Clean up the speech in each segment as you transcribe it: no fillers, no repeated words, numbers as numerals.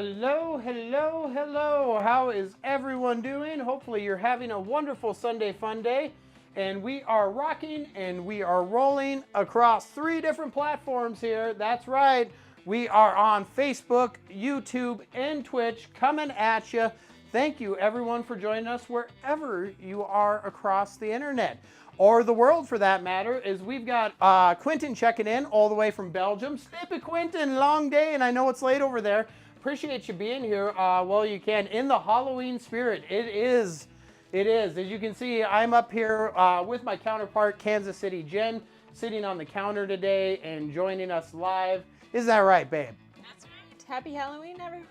Hello, hello, hello. How is everyone doing? Hopefully you're having a wonderful Sunday fun day. And we are rocking and we are rolling across 3 different platforms here. That's right. We are on Facebook, YouTube, and Twitch coming at you. Thank you everyone for joining us wherever you are across the internet. Or the world for that matter, is we've got Quentin checking in all the way from Belgium. Stippe Quentin, long day, and I know it's late over there. Appreciate you being here while you can in the Halloween spirit. It is. As you can see, I'm up here with my counterpart, Kansas City Jen, sitting on the counter today and joining us live. Isn't that right, babe? That's right. Happy Halloween, everyone.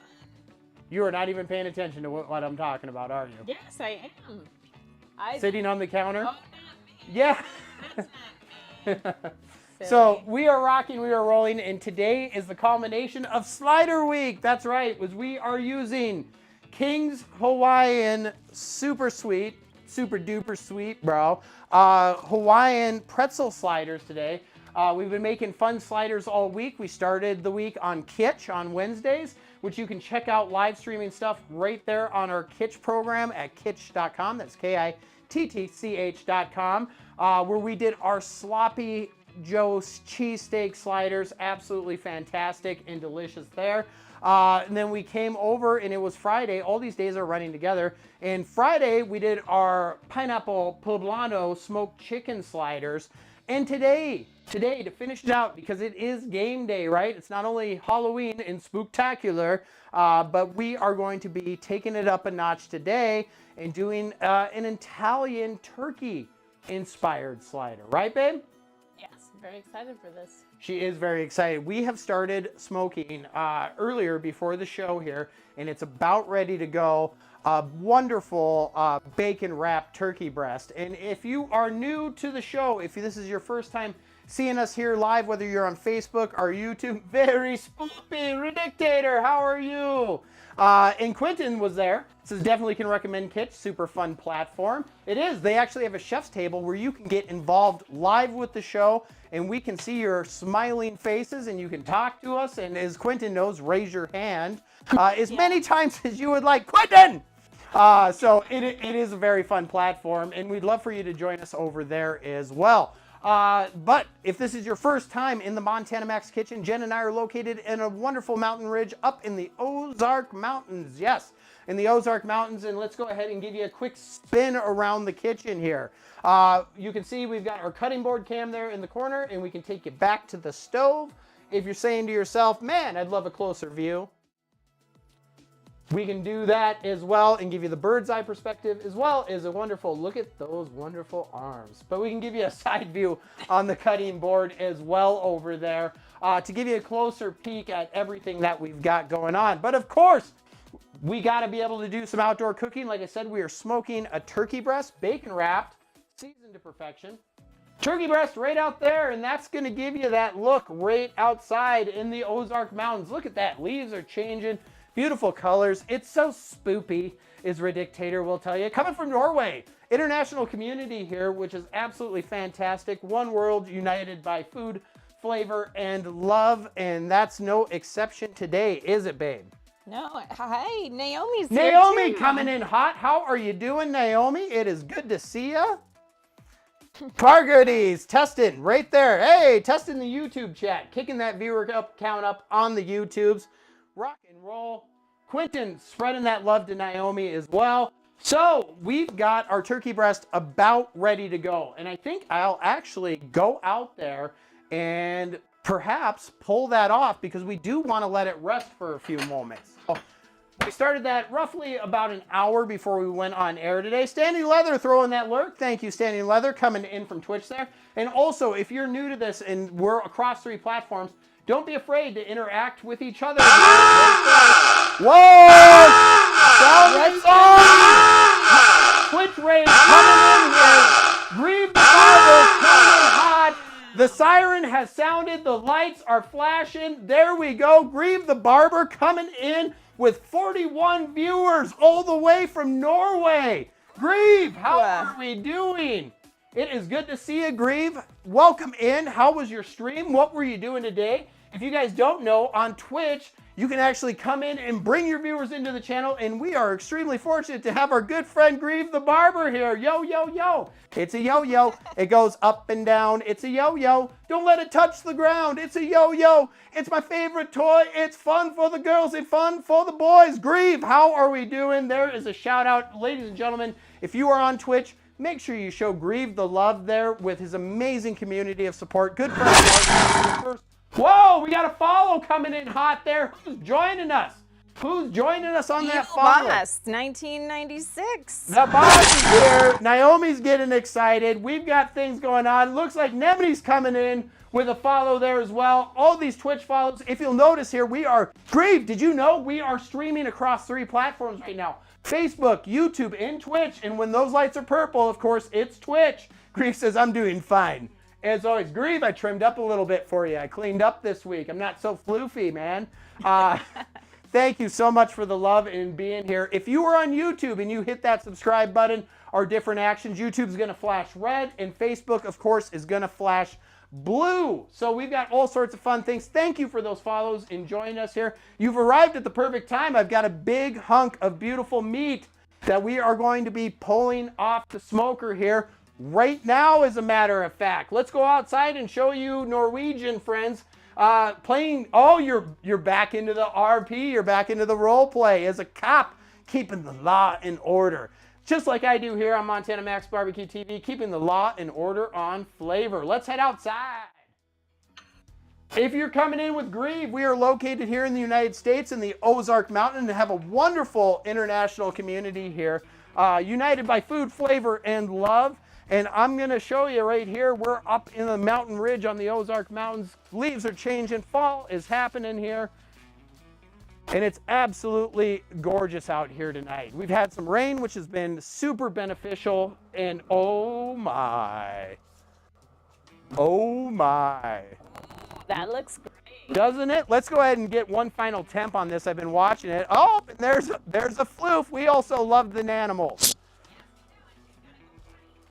You are not even paying attention to what I'm talking about, are you? Yes, I am. Sitting on the counter? Oh, not me. Yeah. That's not me. So we are rocking, we are rolling, and today is the culmination of Slider Week. That's right, we are using King's Hawaiian super sweet, super duper sweet, bro, Hawaiian pretzel sliders today. We've been making fun sliders all week. We started the week on Kitsch on Wednesdays, which you can check out live streaming stuff right there on our Kitsch program at kitsch.com. That's KITTCH.com, where we did our sloppy Joe's cheesesteak sliders. Absolutely fantastic and delicious there. And then we came over and it was Friday. All these days are running together. And Friday we did our pineapple poblano smoked chicken sliders. And today to finish it out, because it is game day, right? It's not only Halloween and spooktacular, but we are going to be taking it up a notch today and doing an Italian turkey inspired slider. Right, babe? Yes, I'm very excited for this. She is very excited. We have started smoking earlier before the show here, and it's about ready to go. A wonderful bacon wrapped turkey breast. And if you are new to the show, if this is your first time seeing us here live, whether you're on Facebook or YouTube, very spoopy Redictator, how are you? And Quentin was there. Says definitely can recommend Kitsch, super fun platform. It is. They actually have a chef's table where you can get involved live with the show, and we can see your smiling faces, and you can talk to us. And as Quentin knows, raise your hand as many times as you would like. Quentin! So it is a very fun platform, and we'd love for you to join us over there as well. But if this is your first time in the Montana Max Kitchen, Jen and I are located in a wonderful mountain ridge up in the Ozark Mountains. Yes, in the Ozark Mountains. And let's go ahead and give you a quick spin around the kitchen here. You can see we've got our cutting board cam there in the corner, and we can take you back to the stove. If you're saying to yourself, man, I'd love a closer view, we can do that as well and give you the bird's eye perspective, as well as a wonderful look at those wonderful arms. But we can give you a side view on the cutting board as well over there to give you a closer peek at everything that we've got going on. But of course, we got to be able to do some outdoor cooking. Like I said, we are smoking a turkey breast, bacon wrapped, seasoned to perfection. Turkey breast right out there, and that's going to give you that look right outside in the Ozark Mountains. Look at that. Leaves are changing. Beautiful colors. It's so spoopy, is Redictator will tell you. Coming from Norway, international community here, which is absolutely fantastic. One world united by food, flavor, and love, and that's no exception today, is it, babe? No, hi, Naomi's here Naomi too. coming in hot. How are you doing, Naomi? It is good to see you. Pargoodies, testing right there. Hey, testing the YouTube chat, kicking that viewer count up on the YouTubes. Rock and roll. Quentin spreading that love to Naomi as well. So we've got our turkey breast about ready to go. And I think I'll actually go out there and perhaps pull that off, because we do want to let it rest for a few moments. So we started that roughly about an hour before we went on air today. Standing Leather throwing that lurk. Thank you, Standing Leather, coming in from Twitch there. And also, if you're new to this and we're across 3 platforms, don't be afraid to interact with each other. Whoa! Twitch Rage coming in here. Grieve the Barber coming in hot. The siren has sounded. The lights are flashing. There we go. Grieve the Barber coming in with 41 viewers all the way from Norway. Grieve, how are we doing? It is good to see you, Grieve. Welcome in. How was your stream? What were you doing today? If you guys don't know, on Twitch, you can actually come in and bring your viewers into the channel, and we are extremely fortunate to have our good friend Grieve the Barber here. Yo, yo, yo. It's a yo-yo. It goes up and down. It's a yo-yo. Don't let it touch the ground. It's a yo-yo. It's my favorite toy. It's fun for the girls. It's fun for the boys. Grieve, how are we doing? There is a shout out. Ladies and gentlemen, if you are on Twitch, make sure you show Grieve the love there with his amazing community of support. Good friends. Whoa, we got a follow coming in hot there. Who's joining us? Who's joining us on that follow? Boss, 1996. The boss is here. Naomi's getting excited. We've got things going on. Looks like Nemini's coming in with a follow there as well. All these Twitch follows. If you'll notice here, we are, Grieve, did you know we are streaming across 3 platforms right now? Facebook, YouTube, and Twitch. And when those lights are purple, of course, it's Twitch. Grieve says, I'm doing fine. As always, Grieve, I trimmed up a little bit for you. I cleaned up this week. I'm not so floofy, man. Thank you so much for the love and being here. If you are on YouTube and you hit that subscribe button, our different actions, YouTube's going to flash red, and Facebook, of course, is going to flash blue. So we've got all sorts of fun things. Thank you for those follows and joining us here. You've arrived at the perfect time. I've got a big hunk of beautiful meat that we are going to be pulling off the smoker here right now, as a matter of fact. Let's go outside and show you Norwegian friends playing. Oh, you're back into the RP. You're back into the role play as a cop, keeping the law in order. Just like I do here on Montana Max Barbecue TV, keeping the law and order on flavor. Let's head outside. If you're coming in with Grieve, we are located here in the United States in the Ozark Mountain and have a wonderful international community here, united by food, flavor, and love. And I'm going to show you right here, we're up in the mountain ridge on the Ozark Mountains. Leaves are changing. Fall is happening here. And it's absolutely gorgeous out here tonight. We've had some rain, which has been super beneficial. And oh my. Oh my. That looks great. Doesn't it? Let's go ahead and get one final temp on this. I've been watching it. Oh, and there's a floof. We also love the animals.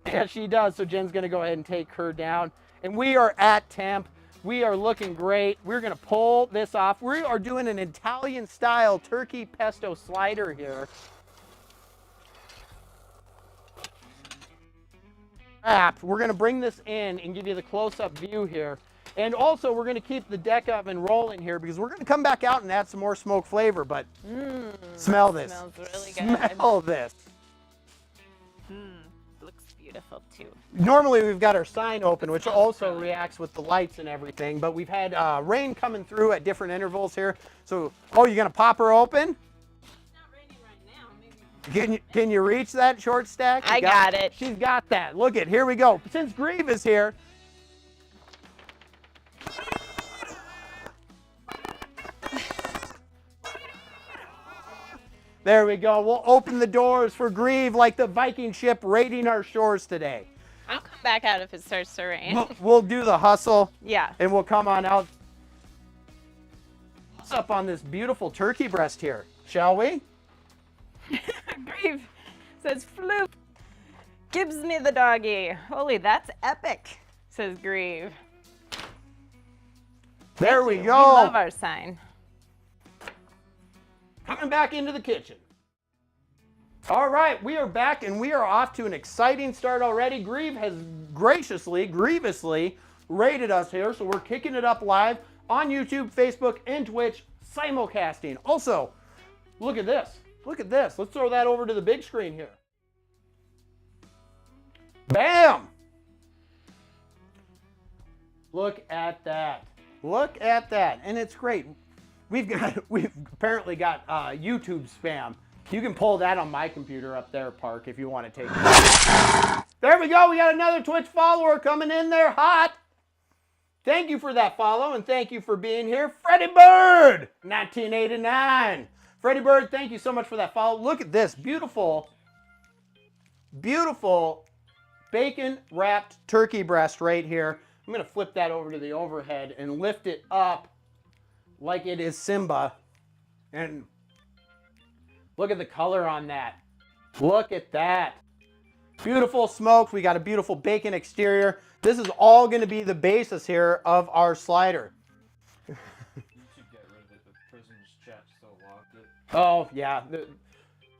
Yeah, she does. So Jen's going to go ahead and take her down. And we are at temp. We are looking great. We're going to pull this off. We are doing an Italian-style turkey pesto slider here. We're going to bring this in and give you the close-up view here. And also, we're going to keep the deck oven rolling here because we're going to come back out and add some more smoke flavor. But smell this. Smells really good. Smell this. Looks beautiful too. Normally we've got our sign open, which also reacts with the lights and everything, but we've had rain coming through at different intervals here. So, oh, you're gonna pop her open? It's not raining right now. Maybe. Can you reach that short stack? I got it. She's got that. Look at, here we go. Since Grieve is here. There we go. We'll open the doors for Grieve like the Viking ship raiding our shores today. I'll come back out if it starts to rain. We'll do the hustle. Yeah. And we'll come on out. What's up on this beautiful turkey breast here, shall we? Grieve says, Floop gives me the doggy. Holy, that's epic, says Grieve. There we go. We love our sign. Coming back into the kitchen. All right, we are back and we are off to an exciting start already. Grieve has grievously rated us here, so we're kicking it up live on YouTube, Facebook, and Twitch, simulcasting. Also, look at this. Look at this. Let's throw that over to the big screen here. Bam! Look at that. Look at that. And it's great. We've apparently got YouTube spam. You can pull that on my computer up there, Park, if you want to take it. There we go. We got another Twitch follower coming in there hot. Thank you for that follow, and thank you for being here. Freddie Bird, 1989. Freddie Bird, thank you so much for that follow. Look at this beautiful, beautiful bacon-wrapped turkey breast right here. I'm going to flip that over to the overhead and lift it up like it is Simba. And look at the color on that. Look at that. Beautiful smoked. We got a beautiful bacon exterior. This is all going to be the basis here of our slider. Oh, yeah.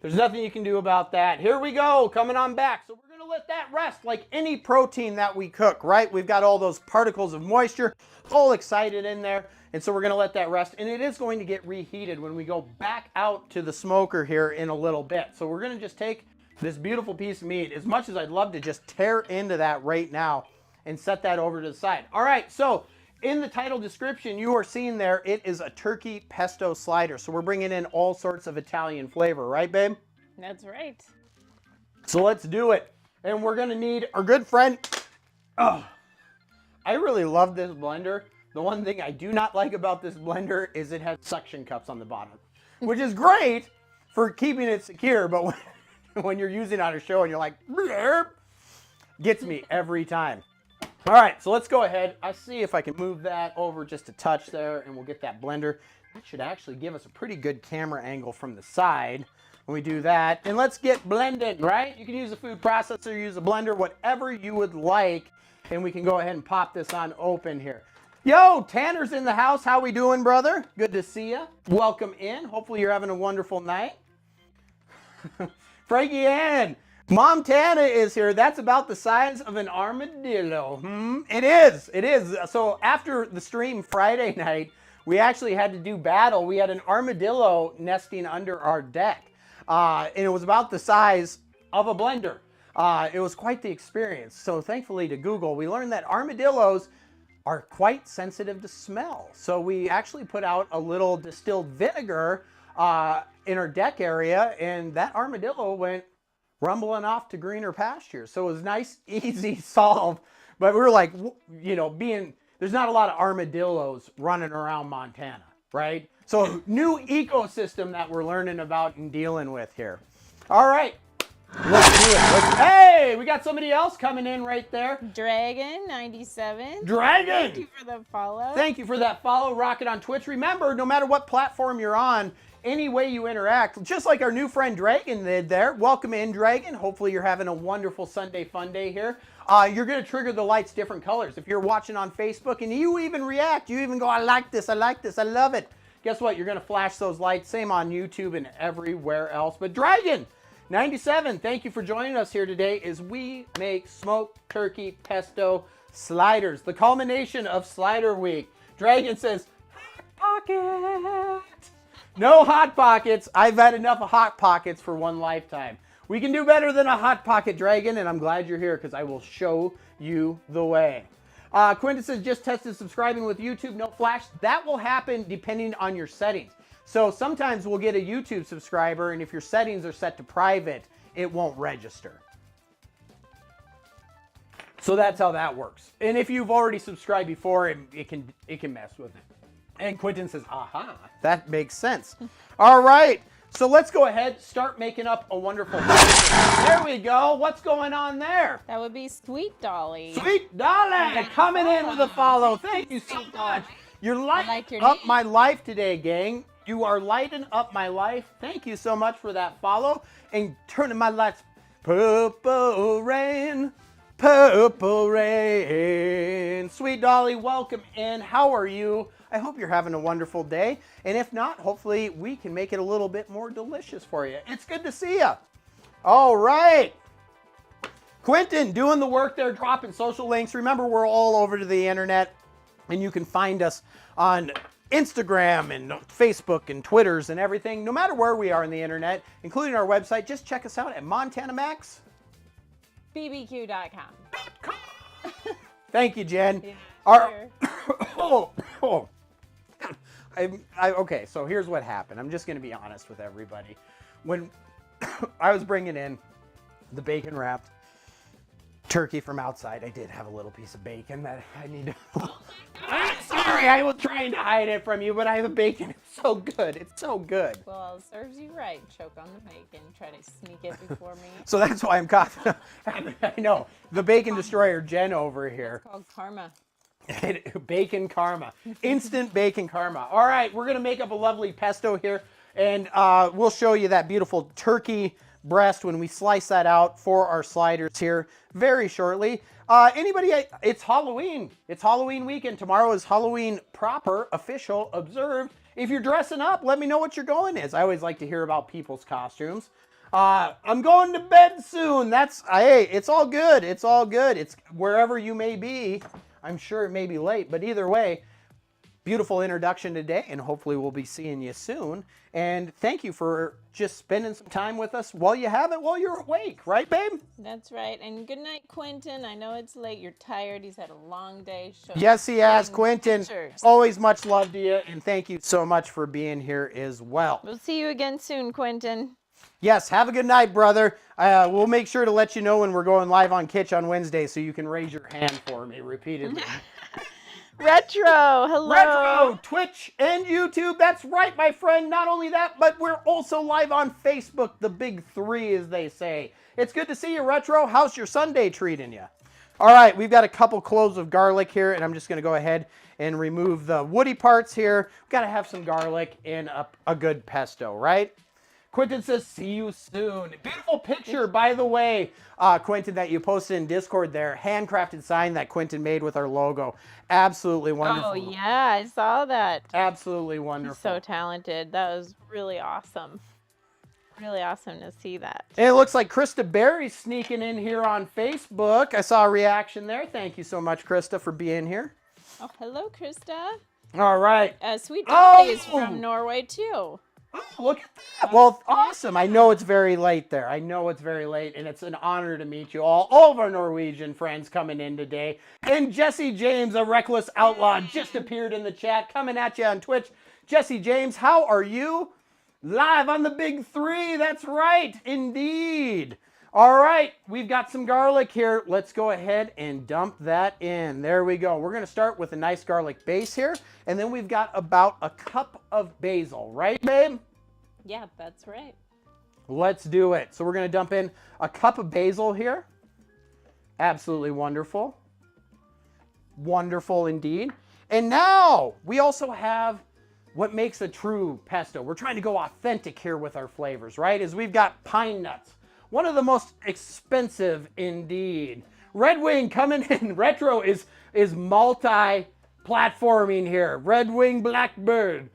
There's nothing you can do about that. Here we go, coming on back. So we're going to let that rest like any protein that we cook, right? We've got all those particles of moisture all excited in there. And so we're going to let that rest. And it is going to get reheated when we go back out to the smoker here in a little bit. So we're going to just take this beautiful piece of meat, as much as I'd love to just tear into that right now, and set that over to the side. All right, so in the title description, you are seeing there, it is a turkey pesto slider. So we're bringing in all sorts of Italian flavor, right, babe? That's right. So let's do it. And we're gonna need our good friend. Oh, I really love this blender. The one thing I do not like about this blender is it has suction cups on the bottom, which is great for keeping it secure, but when you're using it on a show and you're like, blurb, gets me every time. All right, so let's go ahead. I see if I can move that over just a touch there, and we'll get that blender. That should actually give us a pretty good camera angle from the side when we do that. And let's get blending, right? You can use a food processor, use a blender, whatever you would like. And we can go ahead and pop this on open here. Yo, Tanner's in the house. How we doing, brother? Good to see you. Welcome in. Hopefully you're having a wonderful night. Frankie Ann. Mom Tana is here. That's about the size of an armadillo. It is. It is. So after the stream Friday night, we actually had to do battle. We had an armadillo nesting under our deck. And it was about the size of a blender. It was quite the experience. So thankfully to Google, we learned that armadillos are quite sensitive to smell. So we actually put out a little distilled vinegar in our deck area, and that armadillo went rumbling off to greener pastures. So it was nice, easy solve. But we were like, you know, there's not a lot of armadillos running around Montana, right? So new ecosystem that we're learning about and dealing with here. All right, let's do it. Hey, we got somebody else coming in right there. Dragon97. Dragon! Thank you for the follow. Thank you for that follow. Rock it on Twitch. Remember, no matter what platform you're on, any way you interact, just like our new friend Dragon did there. Welcome in, Dragon. Hopefully you're having a wonderful Sunday fun day here. You're going to trigger the lights different colors. If you're watching on Facebook and you even react, you even go, I like this, I like this, I love it. Guess what? You're going to flash those lights. Same on YouTube and everywhere else. But Dragon97, thank you for joining us here today as we make smoked turkey pesto sliders, the culmination of Slider Week. Dragon says, pocket. No Hot Pockets. I've had enough of Hot Pockets for one lifetime. We can do better than a Hot Pocket, Dragon, and I'm glad you're here because I will show you the way. Quintus says, just tested subscribing with YouTube, no flash. That will happen depending on your settings. So sometimes we'll get a YouTube subscriber, and if your settings are set to private, it won't register. So that's how that works. And if you've already subscribed before, it can mess with it. And Quentin says, aha, that makes sense. All right, so let's go ahead, start making up a wonderful There we go. What's going on there? That would be Sweet Dolly. Sweet Dolly coming in with a follow. Thank you so much. You're lighting up my life today, gang. You are lighting up my life. Thank you so much for that follow and turning my lights purple rain. Purple rain. Sweet Dolly, welcome in. How are you? I hope you're having a wonderful day. And if not, hopefully we can make it a little bit more delicious for you. It's good to see you. All right. Quentin doing the work there, dropping social links. Remember, we're all over to the internet, and you can find us on Instagram and Facebook and Twitters and everything. No matter where we are on the internet, including our website, just check us out at BBQ.com. Thank you, Jen. Yeah, sure. Okay, so here's what happened. I'm just going to be honest with everybody. When I was bringing in the bacon wrapped turkey from outside, I did have a little piece of bacon that I need to... I'm sorry, I was trying to hide it from you, but I have a bacon. It's so good. It's so good. Well, it serves you right. Choke on the bacon. Try to sneak it before me. So that's why I'm confident. I know. The bacon destroyer, Jen, over here. It's called karma. Bacon karma. Instant bacon karma. All right, we're going to make up a lovely pesto here, and we'll show you that beautiful turkey breast when we slice that out for our sliders here very shortly. It's Halloween. It's Halloween weekend. Tomorrow is Halloween proper, official, observed if you're dressing up, let me know what you're going as. I always like to hear about people's costumes. I'm going to bed soon. Hey, it's all good. It's all good. It's wherever you may be. I'm sure it may be late, but either way, beautiful introduction today, and hopefully we'll be seeing you soon. And thank you for just spending some time with us while you're awake, right, babe? That's right. And good night, Quentin. I know it's late. You're tired. He's had a long day. Yes, he has. Quentin, pictures. always much love to you, and thank you so much for being here as well. We'll see you again soon, Quentin. Yes, have a good night, brother. We'll make sure to let you know when we're going live on Kitsch on Wednesday so you can raise your hand for me repeatedly. Retro, hello. Retro, Twitch, and YouTube. That's right, my friend. Not only that, but we're also live on Facebook, the big three, as they say. It's good to see you, Retro. How's your Sunday treating you? All right, we've got a couple cloves of garlic here, and I'm just going to go ahead and remove the woody parts here. We've got to have some garlic in a good pesto, right? Quentin says, see you soon. Beautiful picture, by the way, Quentin, that you posted in Discord there. Handcrafted sign that Quentin made with our logo. Absolutely wonderful. Oh, yeah, I saw that. Absolutely wonderful. He's so talented. That was really awesome. Really awesome to see that. And it looks like Krista Berry's sneaking in here on Facebook. I saw a reaction there. Thank you so much, Krista, for being here. Oh, hello, Krista. All right. Sweet Dolly is from Norway, too. Oh, look at that. Well, awesome. I know it's very late there. I know it's very late, and it's an honor to meet you all. All of our Norwegian friends coming in today. And Jesse James, a reckless outlaw, just appeared in the chat, coming at you on Twitch. Jesse James, how are you? Live on the big three. That's right, indeed. All right, we've got some garlic here. Let's go ahead and dump that in. There we go. We're going to start with a nice garlic base here, and then we've got about a cup of basil, right, babe? Yeah, that's right. Let's do it. So we're going to dump in a cup of basil here. Absolutely wonderful. Wonderful indeed. And now we also have what makes a true pesto. We're trying to go authentic here with our flavors, right? Is we've got pine nuts. One of the most expensive indeed. Red Wing coming in. Retro is multi-platforming here. Red Wing Blackbird.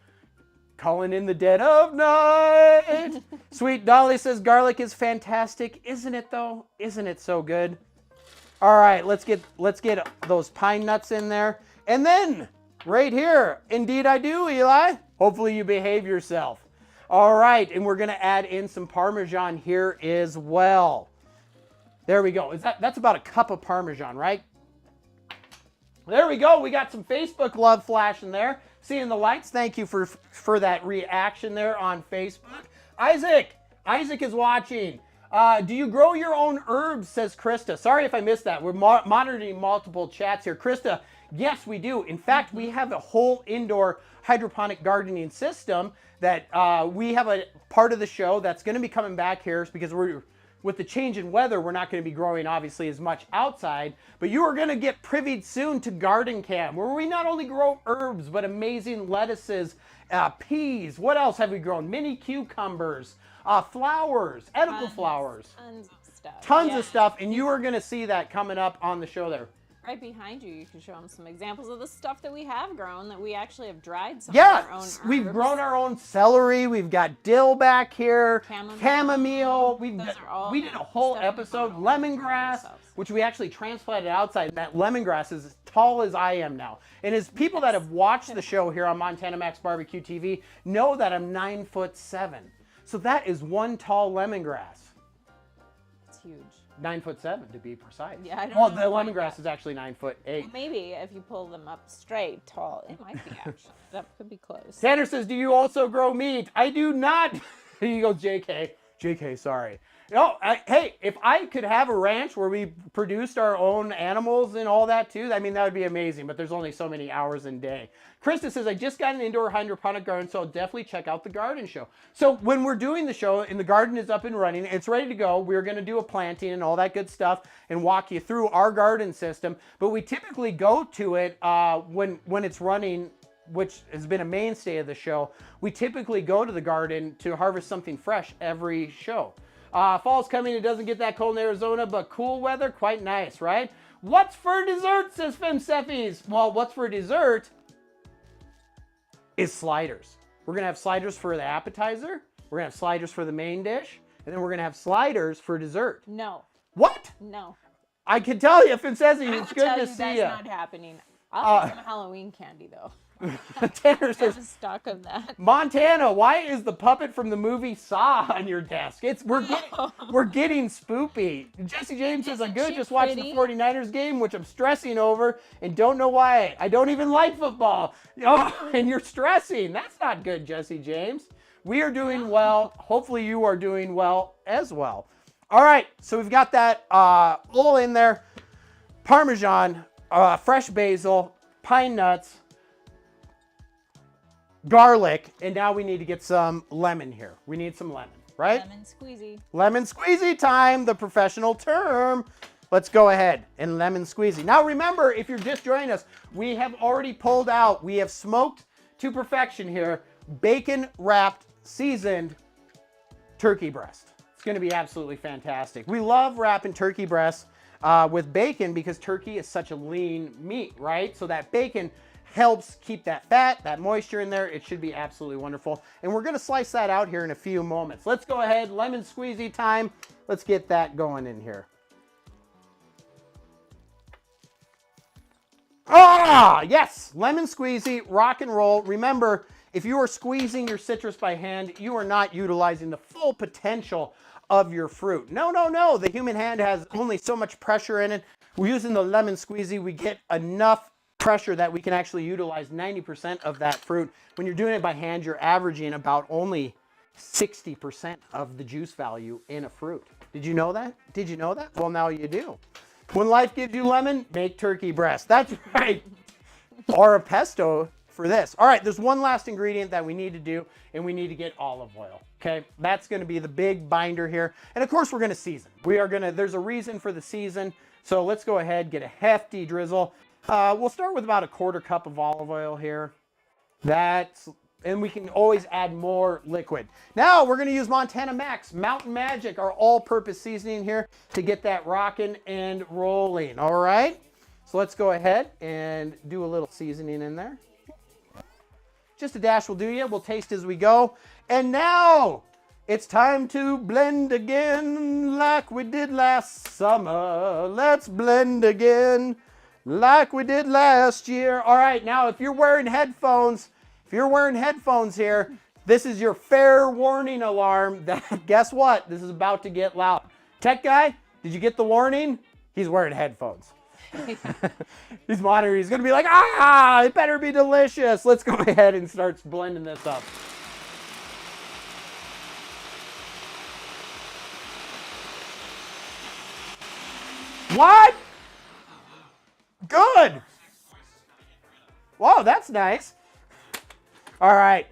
Calling in the dead of night. Sweet Dolly says garlic is fantastic. Isn't it though? Isn't it so good? All right, let's get those pine nuts in there. And then right here, indeed I do, Eli. Hopefully you behave yourself. All right, and we're gonna add in some Parmesan here as well. There we go. That's about a cup of Parmesan, right? There we go. We got some Facebook love flashing there. Seeing the lights. Thank you for that reaction there on Facebook. Isaac is watching. Do you grow your own herbs, says Krista. Sorry if I missed that. We're monitoring multiple chats here. Krista, yes, we do. In fact, we have a whole indoor hydroponic gardening system that we have a part of the show that's going to be coming back here because with the change in weather, we're not going to be growing obviously as much outside, but you are going to get privied soon to Garden Cam, where we not only grow herbs, but amazing lettuces, peas. What else have we grown? Mini cucumbers, flowers, edible flowers. Tons of stuff. Tons of stuff, and you are going to see that coming up on the show there. Right behind you, you can show them some examples of the stuff that we have grown that we actually have dried some of our own herbs. We've grown our own celery. We've got dill back here, chamomile. We did a whole episode, lemongrass, which we actually transplanted outside. And that lemongrass is as tall as I am now. And as people that have watched the show here on Montana Max Barbecue TV know that I'm 9'7". So that is one tall lemongrass. It's huge. 9'7" to be precise. Yeah, I don't well, know the lemongrass is actually 9'8". Well, maybe if you pull them up straight, tall, it might be actually. That could be close. Tanner says, do you also grow meat? I do not. He goes, JK. JK, sorry. No, hey, if I could have a ranch where we produced our own animals and all that too, I mean, that would be amazing, but there's only so many hours in a day. Krista says, I just got an indoor hydroponic garden, so I'll definitely check out the garden show. So when we're doing the show and the garden is up and running, it's ready to go, we're going to do a planting and all that good stuff and walk you through our garden system, but we typically go to it when it's running, which has been a mainstay of the show. We typically go to the garden to harvest something fresh every show. Fall's coming, it doesn't get that cold in Arizona, but cool weather, quite nice, right? What's for dessert, says Femsefis? Well, what's for dessert is sliders. We're going to have sliders for the appetizer. We're going to have sliders for the main dish. And then we're going to have sliders for dessert. No. What? No. I can tell you if it says it, I it's will good tell to you see that's you. not happening. I'll have some Halloween candy, though. Tanner I says, have a stock of that. Montana, why is the puppet from the movie Saw on your desk? We're getting spoopy. Jesse James says, I'm good. she Just watched the pretty? 49ers game, which I'm stressing over and don't know why. I don't even like football. Oh, and you're stressing. That's not good, Jesse James. We are doing well. Hopefully you are doing well as well. All right, so we've got that all in there. Parmesan, fresh basil, pine nuts, garlic, and now we need to get some lemon here. We need some lemon, right? Lemon squeezy. Lemon squeezy time, the professional term. Let's go ahead and lemon squeezy. Now remember, if you're just joining us, we have already pulled out, we have smoked to perfection here, bacon wrapped, seasoned turkey breast. It's gonna be absolutely fantastic. We love wrapping turkey breasts with bacon because turkey is such a lean meat, right? So that bacon helps keep that fat, that moisture in there. It should be absolutely wonderful. And we're gonna slice that out here in a few moments. Let's go ahead, lemon squeezy time. Let's get that going in here. Ah, yes, lemon squeezy, rock and roll. Remember, if you are squeezing your citrus by hand, you are not utilizing the full potential of your fruit. No, no, no, the human hand has only so much pressure in it. We're using the lemon squeezy, we get enough pressure that we can actually utilize 90% of that fruit. When you're doing it by hand, you're averaging about only 60% of the juice value in a fruit. Did you know that? Did you know that? Well, now you do. When life gives you lemon, make turkey breast. That's right. Or a pesto for this. All right, there's one last ingredient that we need to do, and we need to get olive oil. Okay, that's going to be the big binder here. And of course, we're going to season. There's a reason for the season. So let's go ahead, get a hefty drizzle. We'll start with about a 1/4 cup of olive oil here. And we can always add more liquid. Now we're gonna use Montana Max, Mountain Magic, our all-purpose seasoning here to get that rocking and rolling, all right? So let's go ahead and do a little seasoning in there. Just a dash will do you, we'll taste as we go. And now it's time to blend again like we did last summer. Let's blend again like we did last year. All right, now if you're wearing headphones, here, this is your fair warning alarm that guess what? This is about to get loud. Tech guy, did you get the warning? He's wearing headphones. He's monitoring. He's gonna be like, it better be delicious. Let's go ahead and start blending this up. What? Good. Whoa, that's nice. All right,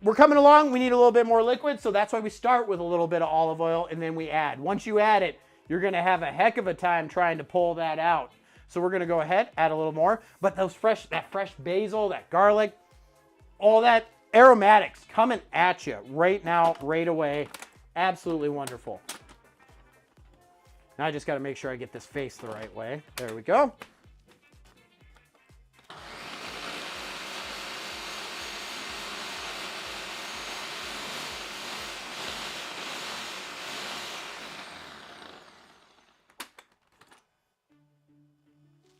we're coming along. We need a little bit more liquid, so that's why we start with a little bit of olive oil and then we add. Once you add it, you're gonna have a heck of a time trying to pull that out. So we're gonna go ahead, add a little more, but that fresh basil, that garlic, all that aromatics coming at you right now, right away. Absolutely wonderful. Now I just gotta make sure I get this face the right way. There we go.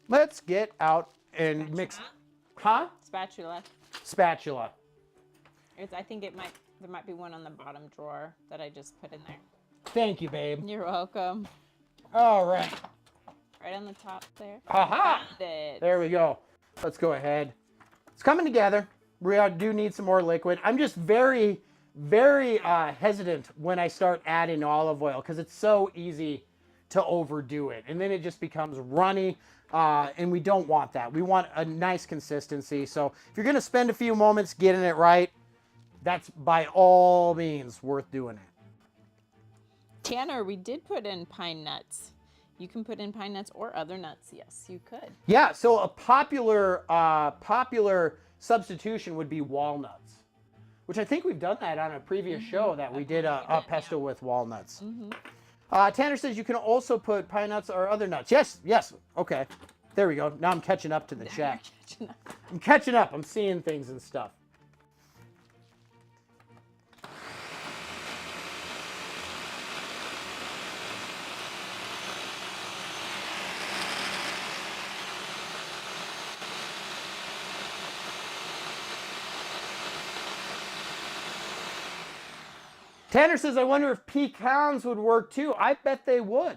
Let's get out and mix. Huh? Spatula. Spatula. I think there might be one on the bottom drawer that I just put in there. Thank you, babe. You're welcome. All right. Right on the top there. Aha! Found it. There we go. Let's go ahead. It's coming together. We do need some more liquid. I'm just very, very hesitant when I start adding olive oil because it's so easy to overdo it. And then it just becomes runny. And we don't want that. We want a nice consistency. So if you're going to spend a few moments getting it right, that's by all means worth doing it. Tanner, we did put in pine nuts. You can put in pine nuts or other nuts. Yes, you could. Yeah, so a popular substitution would be walnuts, which I think we've done that on a previous show that we did a pesto with walnuts. Tanner says you can also put pine nuts or other nuts. Yes. Okay. There we go. Now I'm catching up to the chat. I'm catching up. I'm seeing things and stuff. Tanner says, I wonder if pecans would work too. I bet they would.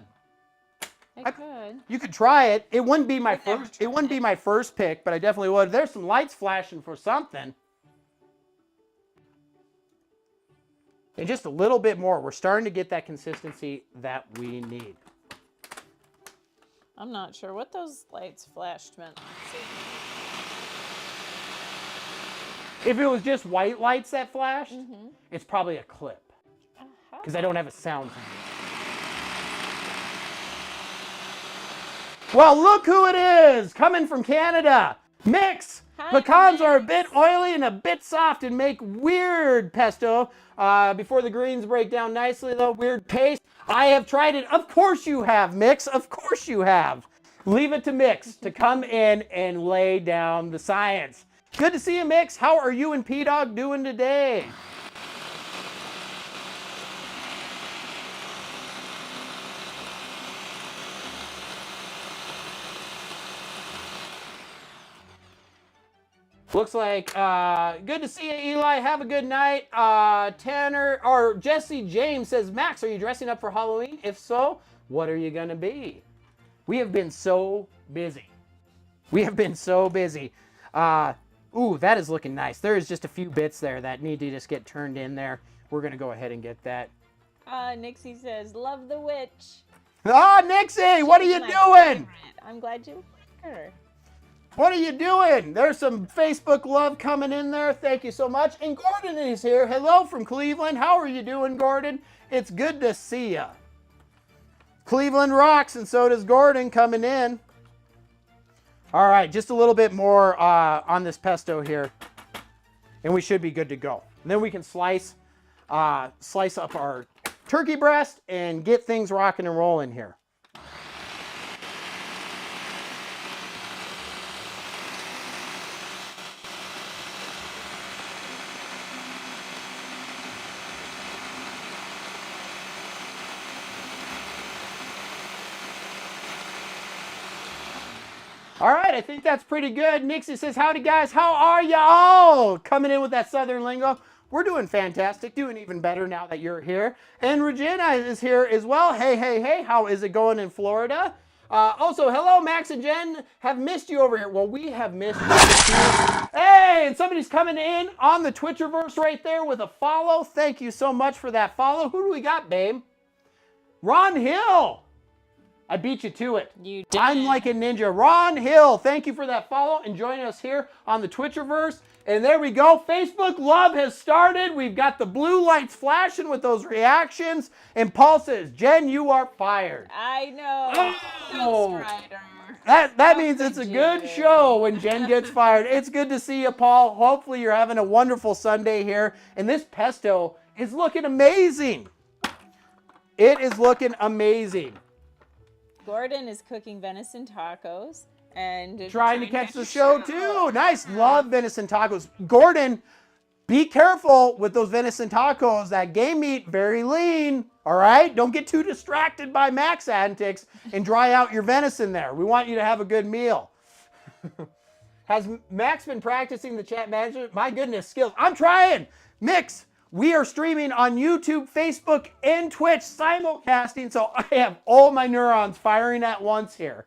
I could. You could try it. It wouldn't be my I've never first. It wouldn't be my first pick, but I definitely would. There's some lights flashing for something. And just a little bit more. We're starting to get that consistency that we need. I'm not sure what those lights flashed meant. Let's see. If it was just white lights that flashed, it's probably a clip. Because I don't have a sound. Well, look who it is coming from Canada. Mix. Hi, Pecans are a Mix. bit oily and a bit soft and make weird pesto. Before the greens break down nicely, though, weird paste. I have tried it. Of course you have, Mix. Of course you have. Leave it to Mix to come in and lay down the science. Good to see you, Mix. How are you and P-Dog doing today? Looks like good to see you, Eli. Have a good night. Tanner or Jesse James says, Max, are you dressing up for Halloween? If so, what are you going to be? We have been so busy. We have been so busy. Ooh, that is looking nice. There is just a few bits there that need to just get turned in there. We're going to go ahead and get that. Nixie says, love the witch. Ah, Nixie, what are you My doing? favorite. I'm glad you like her. What are you doing? There's some Facebook love coming in there. Thank you so much. And Gordon is here. Hello from Cleveland. How are you doing, Gordon? It's good to see ya. Cleveland rocks, and so does Gordon coming in. All right, just a little bit more on this pesto here, and we should be good to go. And then we can slice up our turkey breast and get things rocking and rolling here. All right, I think that's pretty good. Nixie says, howdy guys, how are y'all? Coming in with that Southern lingo. We're doing fantastic, doing even better now that you're here. And Regina is here as well. Hey, how is it going in Florida? Also, hello, Max and Jen. Have missed you over here. Well, we have missed you too. Hey, and somebody's coming in on the Twitcherverse right there with a follow. Thank you so much for that follow. Who do we got, babe? Ron Hill. I beat you to it. You did. I'm like a ninja. Ron Hill, thank you for that follow and joining us here on the Twitcherverse. And there we go. Facebook love has started. We've got the blue lights flashing with those reactions. And Paul says, Jen, you are fired. I know. Oh. Strider. That means it's a good show when Jen gets fired. It's good to see you, Paul. Hopefully you're having a wonderful Sunday here. And this pesto is looking amazing. It is looking amazing. Gordon is cooking venison tacos and trying to catch the show too. Nice. Love venison tacos. Gordon, be careful with those venison tacos. That game meat, very lean. All right? Don't get too distracted by Max antics and dry out your venison there. We want you to have a good meal. Has Max been practicing the chat management? My goodness, skills. I'm trying. Mix. We are streaming on YouTube, Facebook, and Twitch simulcasting, so I have all my neurons firing at once here.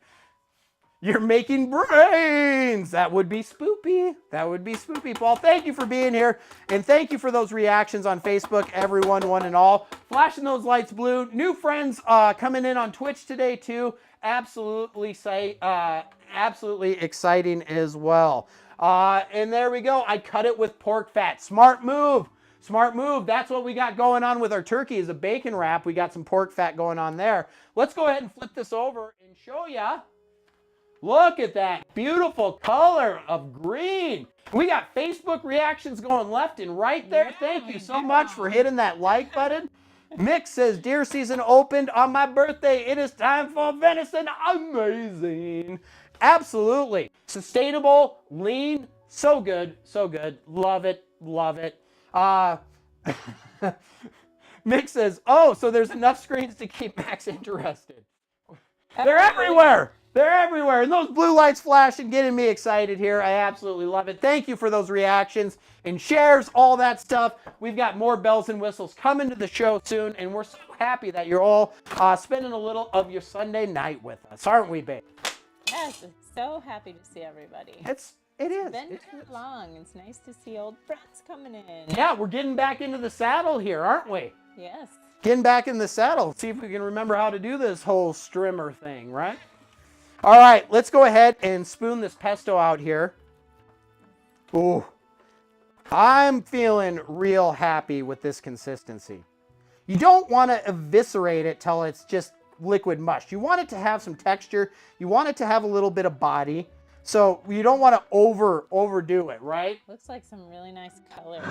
You're making brains. That would be spoopy. That would be spoopy, Paul. Thank you for being here, and thank you for those reactions on Facebook, everyone, one and all. Flashing those lights blue. New friends coming in on Twitch today, too. Absolutely exciting as well. And there we go. I cut it with pork fat. Smart move. Smart move. That's what we got going on with our turkey is a bacon wrap. We got some pork fat going on there. Let's go ahead and flip this over and show ya. Look at that beautiful color of green. We got Facebook reactions going left and right there. Thank you so much for hitting that like button. Mick says, deer season opened on my birthday. It is time for venison. Amazing. Absolutely. Sustainable, lean, so good, so good. Love it, love it. Mick says, oh, so there's enough screens to keep Max interested. They're everywhere. They're everywhere. And those blue lights flashing, getting me excited here. I absolutely love it. Thank you for those reactions and shares, all that stuff. We've got more bells and whistles coming to the show soon. And we're so happy that you're all spending a little of your Sunday night with us. Aren't we, babe? Yes, so happy to see everybody. It is. It's been too long. It's nice to see old friends coming in. Yeah, we're getting back into the saddle here, aren't we? Yes. Getting back in the saddle. See if we can remember how to do this whole strimmer thing, right? All right, let's go ahead and spoon this pesto out here. Ooh, I'm feeling real happy with this consistency. You don't want to eviscerate it till it's just liquid mush. You want it to have some texture. You want it to have a little bit of body. So you don't want to overdo it, right? Looks like some really nice color.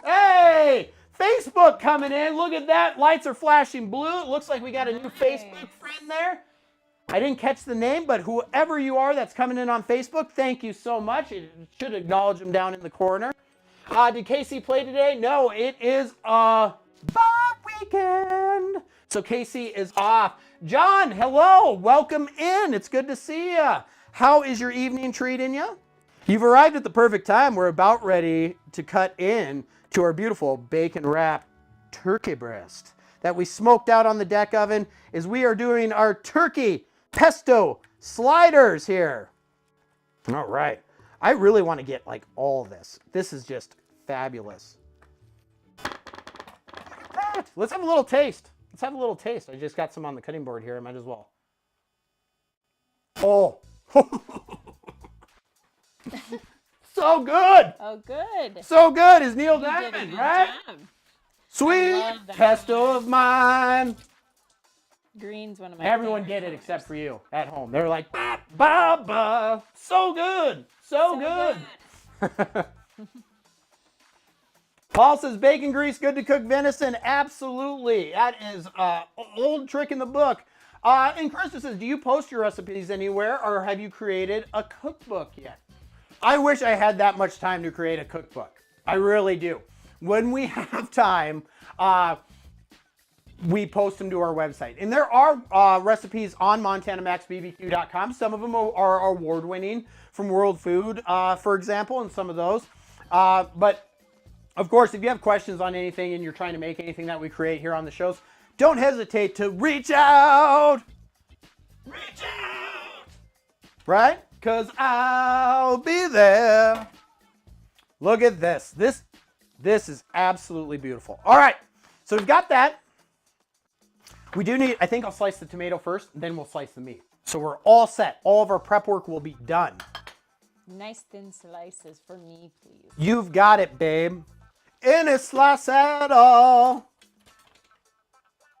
Hey, Facebook coming in. Look at that. Lights are flashing blue. It looks like we got a new Facebook friend there. I didn't catch the name, but whoever you are that's coming in on Facebook, thank you so much. It should acknowledge them down in the corner. Did Casey play today? No, it is a bye weekend. So Casey is off. John, hello. Welcome in. It's good to see you. How is your evening treating you? You've arrived at the perfect time. We're about ready to cut in to our beautiful bacon wrapped turkey breast that we smoked out on the deck oven as we are doing our turkey pesto sliders here. All right. I really want to get like all this. This is just fabulous. Let's have a little taste. Let's have a little taste. I just got some on the cutting board here. I might as well. Oh. So good. Oh, good. So good is Neil You did a Diamond, good right? job. Sweet pesto of mine. Green's one of my Everyone favorite get it colors. except for you at home. They're like, ba, ba, ba. So good. So good. Paul says, bacon grease, good to cook venison. Absolutely. That is an old trick in the book. And Krista says, do you post your recipes anywhere or have you created a cookbook yet? I wish I had that much time to create a cookbook. I really do. When we have time, we post them to our website. And there are recipes on MontanaMaxBBQ.com. Some of them are award-winning from World Food, for example, and some of those. But, of course, if you have questions on anything and you're trying to make anything that we create here on the shows, don't hesitate to reach out. Reach out. Right? Because I'll be there. Look at this. This is absolutely beautiful. All right. So we've got that. We do need, I think I'll slice the tomato first, then we'll slice the meat. So we're all set. All of our prep work will be done. Nice thin slices for me, please. You've got it, babe. Any slice at all.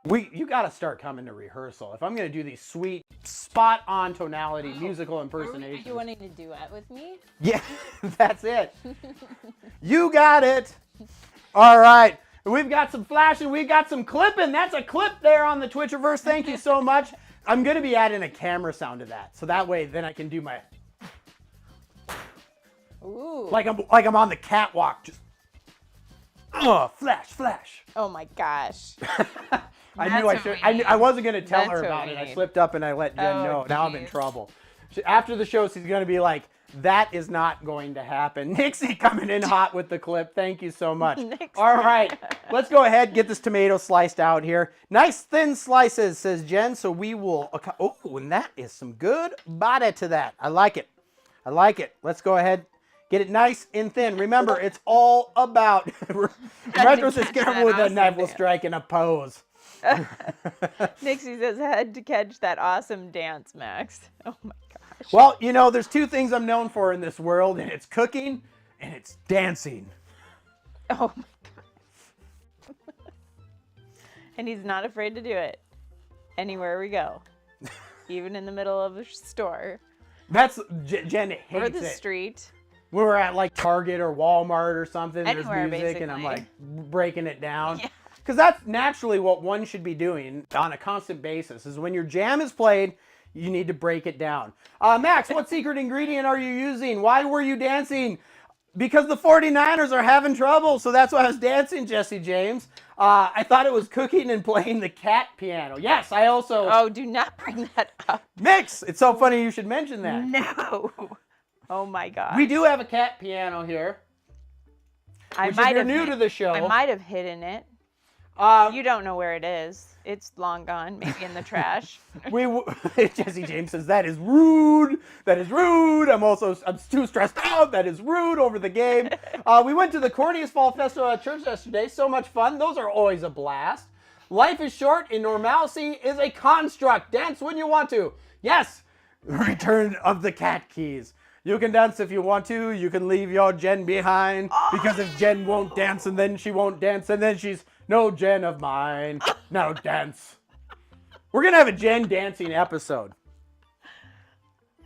You got to start coming to rehearsal. If I'm going to do these sweet, spot-on tonality musical impersonations. Are you wanting to duet with me? Yeah, that's it. You got it. All right. We've got some flashing. We've got some clipping. That's a clip there on the Twitcherverse. Thank you so much. I'm going to be adding a camera sound to that. So that way then I can do my... Ooh. Like I'm on the catwalk. Just... flash, flash. Oh my gosh. I wasn't going to tell her That's about what it. we I need. slipped up and I let Jen Oh, know. Now I'm in geez. trouble. After the show, she's going to be like, that is not going to happen. Nixie coming in hot with the clip. Thank you so much. Nixie. All right. Let's go ahead and get this tomato sliced out here. Nice thin slices, says Jen. So we will... Oh, and that is some good body to that. I like it. I like it. Let's go ahead. Get it nice and thin. Remember, it's all about... Retro says, careful with that knife will strike in a pose. Nixie says, had to catch that awesome dance, Max. Oh my gosh. Well, you know, there's two things I'm known for in this world, and it's cooking and it's dancing. Oh my god. And he's not afraid to do it anywhere we go, even in the middle of a store That's Jen hates or the it. street. When we're at like Target or Walmart or something, Anywhere, there's music, and I'm like basically. breaking it down. Yeah. Because that's naturally what one should be doing on a constant basis. Is when your jam is played, you need to break it down. Max, what secret ingredient are you using? Why were you dancing? Because the 49ers are having trouble, so that's why I was dancing, Jesse James. I thought it was cooking and playing the cat piano. Yes, I also... Oh, do not bring that up. Mix! It's so funny you should mention that. No. Oh my God. We do have a cat piano here. Which if you're new to the show... I might have hidden it. You don't know where it is. It's long gone, maybe in the trash. Jesse James says, that is rude. That is rude. I'm too stressed out. That is rude over the game. We went to the Cornius Fall Festival at church yesterday. So much fun. Those are always a blast. Life is short and normalcy is a construct. Dance when you want to. Yes. Return of the cat keys. You can dance if you want to. You can leave your Jen behind. Because if Jen won't dance and then she won't dance and then she's... No Jen of mine. Now dance. We're going to have a Jen dancing episode.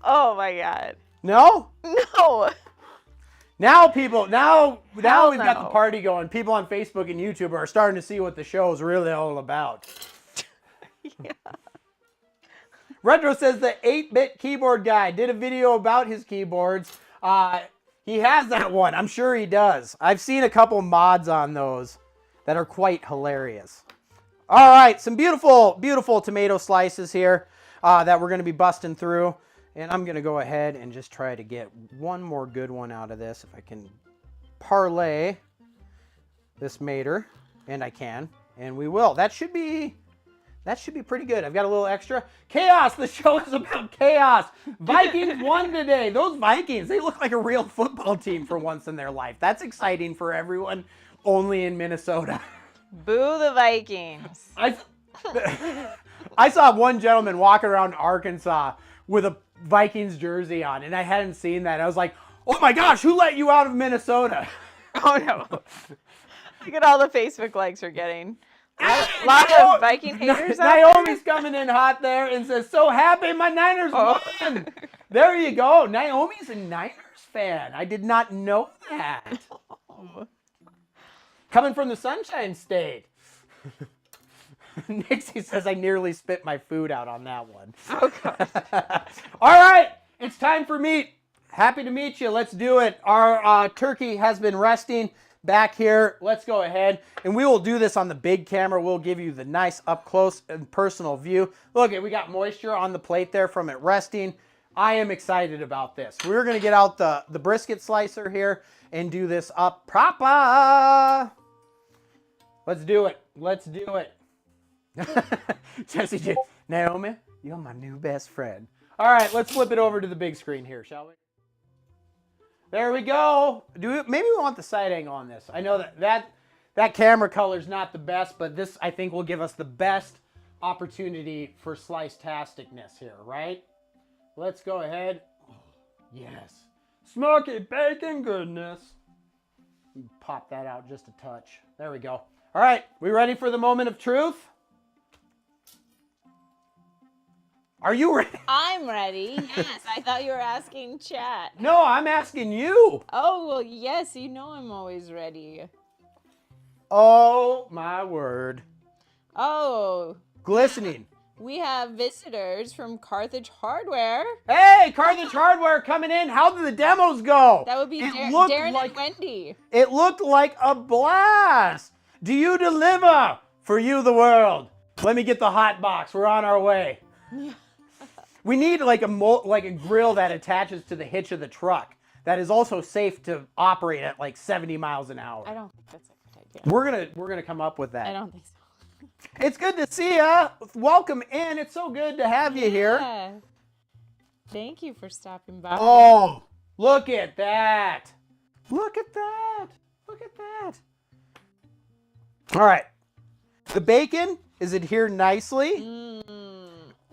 Oh my God. No? No. Now we've got the no. party going. People on Facebook and YouTube are starting to see what the show is really all about. Yeah. Retro says the 8-bit keyboard guy did a video about his keyboards. He has that one. I'm sure he does. I've seen a couple mods on those that are quite hilarious. All right, some beautiful, beautiful tomato slices here that we're going to be busting through. And I'm going to go ahead and just try to get one more good one out of this. If I can parlay this mater, and I can, and we will. That should be pretty good. I've got a little extra. Chaos, the show is about chaos. Vikings won today. Those Vikings, they look like a real football team for once in their life. That's exciting for everyone. Only in Minnesota. Boo the Vikings. I saw one gentleman walking around Arkansas with a Vikings jersey on, and I hadn't seen that. I was like, oh my gosh, who let you out of Minnesota? Oh no. Look at all the Facebook likes we're getting. A lot of Viking haters out Naomi's coming in hot there and says, so happy my Niners won. There you go. Naomi's a Niners fan. I did not know that. Coming from the Sunshine State. Nixie says I nearly spit my food out on that one. Oh, God. All right, it's time for meat. Happy to meet you. Let's do it. Our turkey has been resting back here. Let's go ahead, and we will do this on the big camera. We'll give you the nice up close and personal view. Look, we got moisture on the plate there from it resting. I am excited about this. We're going to get out the brisket slicer here and do this up proper. Let's do it. Let's do it. Jesse J. Naomi, you're my new best friend. All right, let's flip it over to the big screen here, shall we? There we go. Maybe we want the side angle on this. I know that camera color is not the best, but this, I think, will give us the best opportunity for slice-tasticness here, right? Let's go ahead. Oh, yes. Smoky bacon goodness. Pop that out just a touch. There we go. All right, we ready for the moment of truth? Are you ready? I'm ready. Yes, I thought you were asking chat. No, I'm asking you. Oh, well, yes, you know I'm always ready. Oh, my word. Oh. Glistening. We have visitors from Carthage Hardware. Hey, Carthage Hardware coming in. How did the demos go? That would be Darren and Wendy. It looked like a blast. Do you deliver? For you, the world. Let me get the hot box. We're on our way. We need like a grill that attaches to the hitch of the truck that is also safe to operate at like 70 miles an hour. I don't think that's a good idea. We're gonna come up with that. I don't think so. It's good to see ya. Welcome in. It's so good to have you here. Yeah. Thank you for stopping by. Oh, look at that. Look at that. Look at that. All right. The bacon is adhered nicely.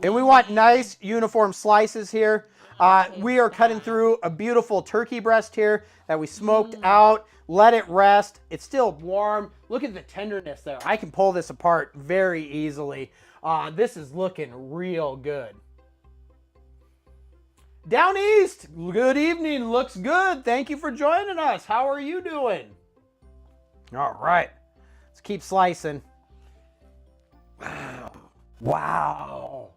And we want nice uniform slices here. We are cutting through a beautiful turkey breast here that we smoked out. Let it rest. It's still warm. Look at the tenderness there. I can pull this apart very easily. This is looking real good. Down East, good evening. Looks good. Thank you for joining us. How are you doing? All right. Let's keep slicing. Wow. Wow.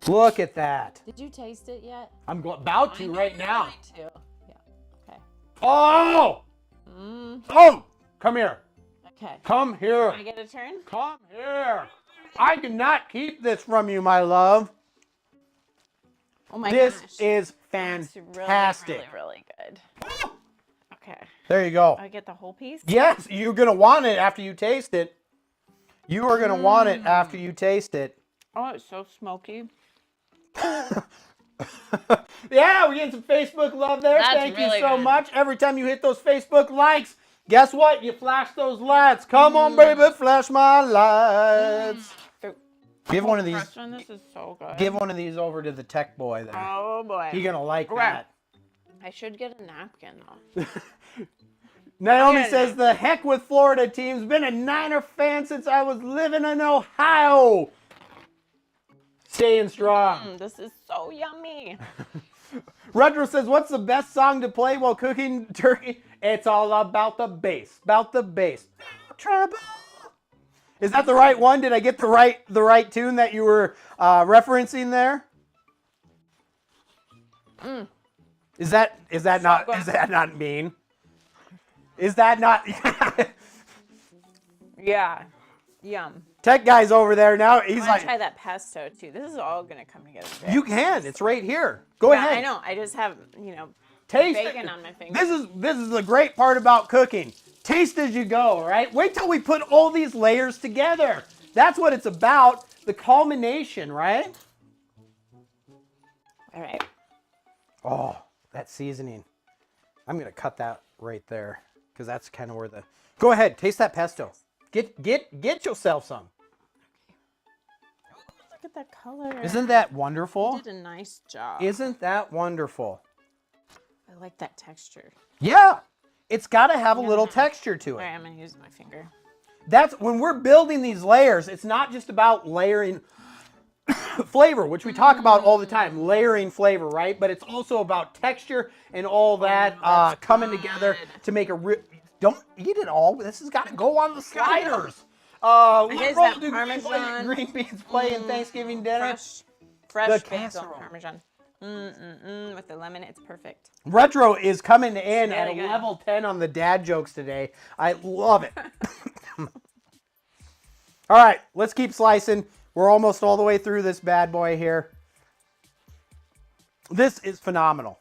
Look at that. Did you taste it yet? I'm about to right now. Too. Yeah. Okay. Oh! Mm, Oh! Come here. okay. Come here. I get a turn? Come here. I cannot keep this from you, my love. Oh my This gosh. is It's fantastic. really, really, really good. Okay. There you go. I get the whole piece? Yes, you're going to want it after you taste it. You are going to want it after you taste it. Oh, it's so smoky. Yeah, we're getting some Facebook love there. That's Thank you really so good. much. Every time you hit those Facebook likes, guess what? You flash those lights. Come on, baby, flash my lights. Give one of these. This is so good. Give one of these over to the tech boy there. Oh boy. He's gonna like Okay. that. I should get a napkin though. Naomi Yeah, says, the heck with Florida teams. Been a Niner fan since I was living in Ohio. Staying strong. This is so yummy. Retro says, what's the best song to play while cooking turkey? It's all about the bass. About the bass. Trouble. Is that the right one? Did I get the right tune that you were referencing there? Is that not mean? Is that not? Yeah. Yum. Tech guy's over there now. He's I want like, to try that pesto too. This is all gonna come together. you can. It's right here. Go Yeah, ahead. I know. I just have Taste bacon it. on my fingers. This is the great part about cooking. Taste as you go, all right? Wait till we put all these layers together. That's what it's about. The culmination, right? All right. Oh, that seasoning. I'm gonna cut that right there because that's kind of where the. Go ahead, taste that pesto. Get yourself some. Look at that color. Isn't that wonderful? You did a nice job. Isn't that wonderful? I like that texture. Yeah, it's got to have a little texture to All it. right, I'm gonna use my finger. That's when we're building these layers. It's not just about layering flavor, which we talk about all the time, layering flavor, right? But it's also about texture and all that coming together to make a. Don't eat it all. This has got to go on the sliders. What Here's role that do Parmesan. green beans play in Thanksgiving dinner? Fresh The basil casserole. Parmesan. With the lemon, it's perfect. Retro is coming in at a Really good. level 10 on the dad jokes today. I love it. All right, let's keep slicing. We're almost all the way through this bad boy here. This is phenomenal.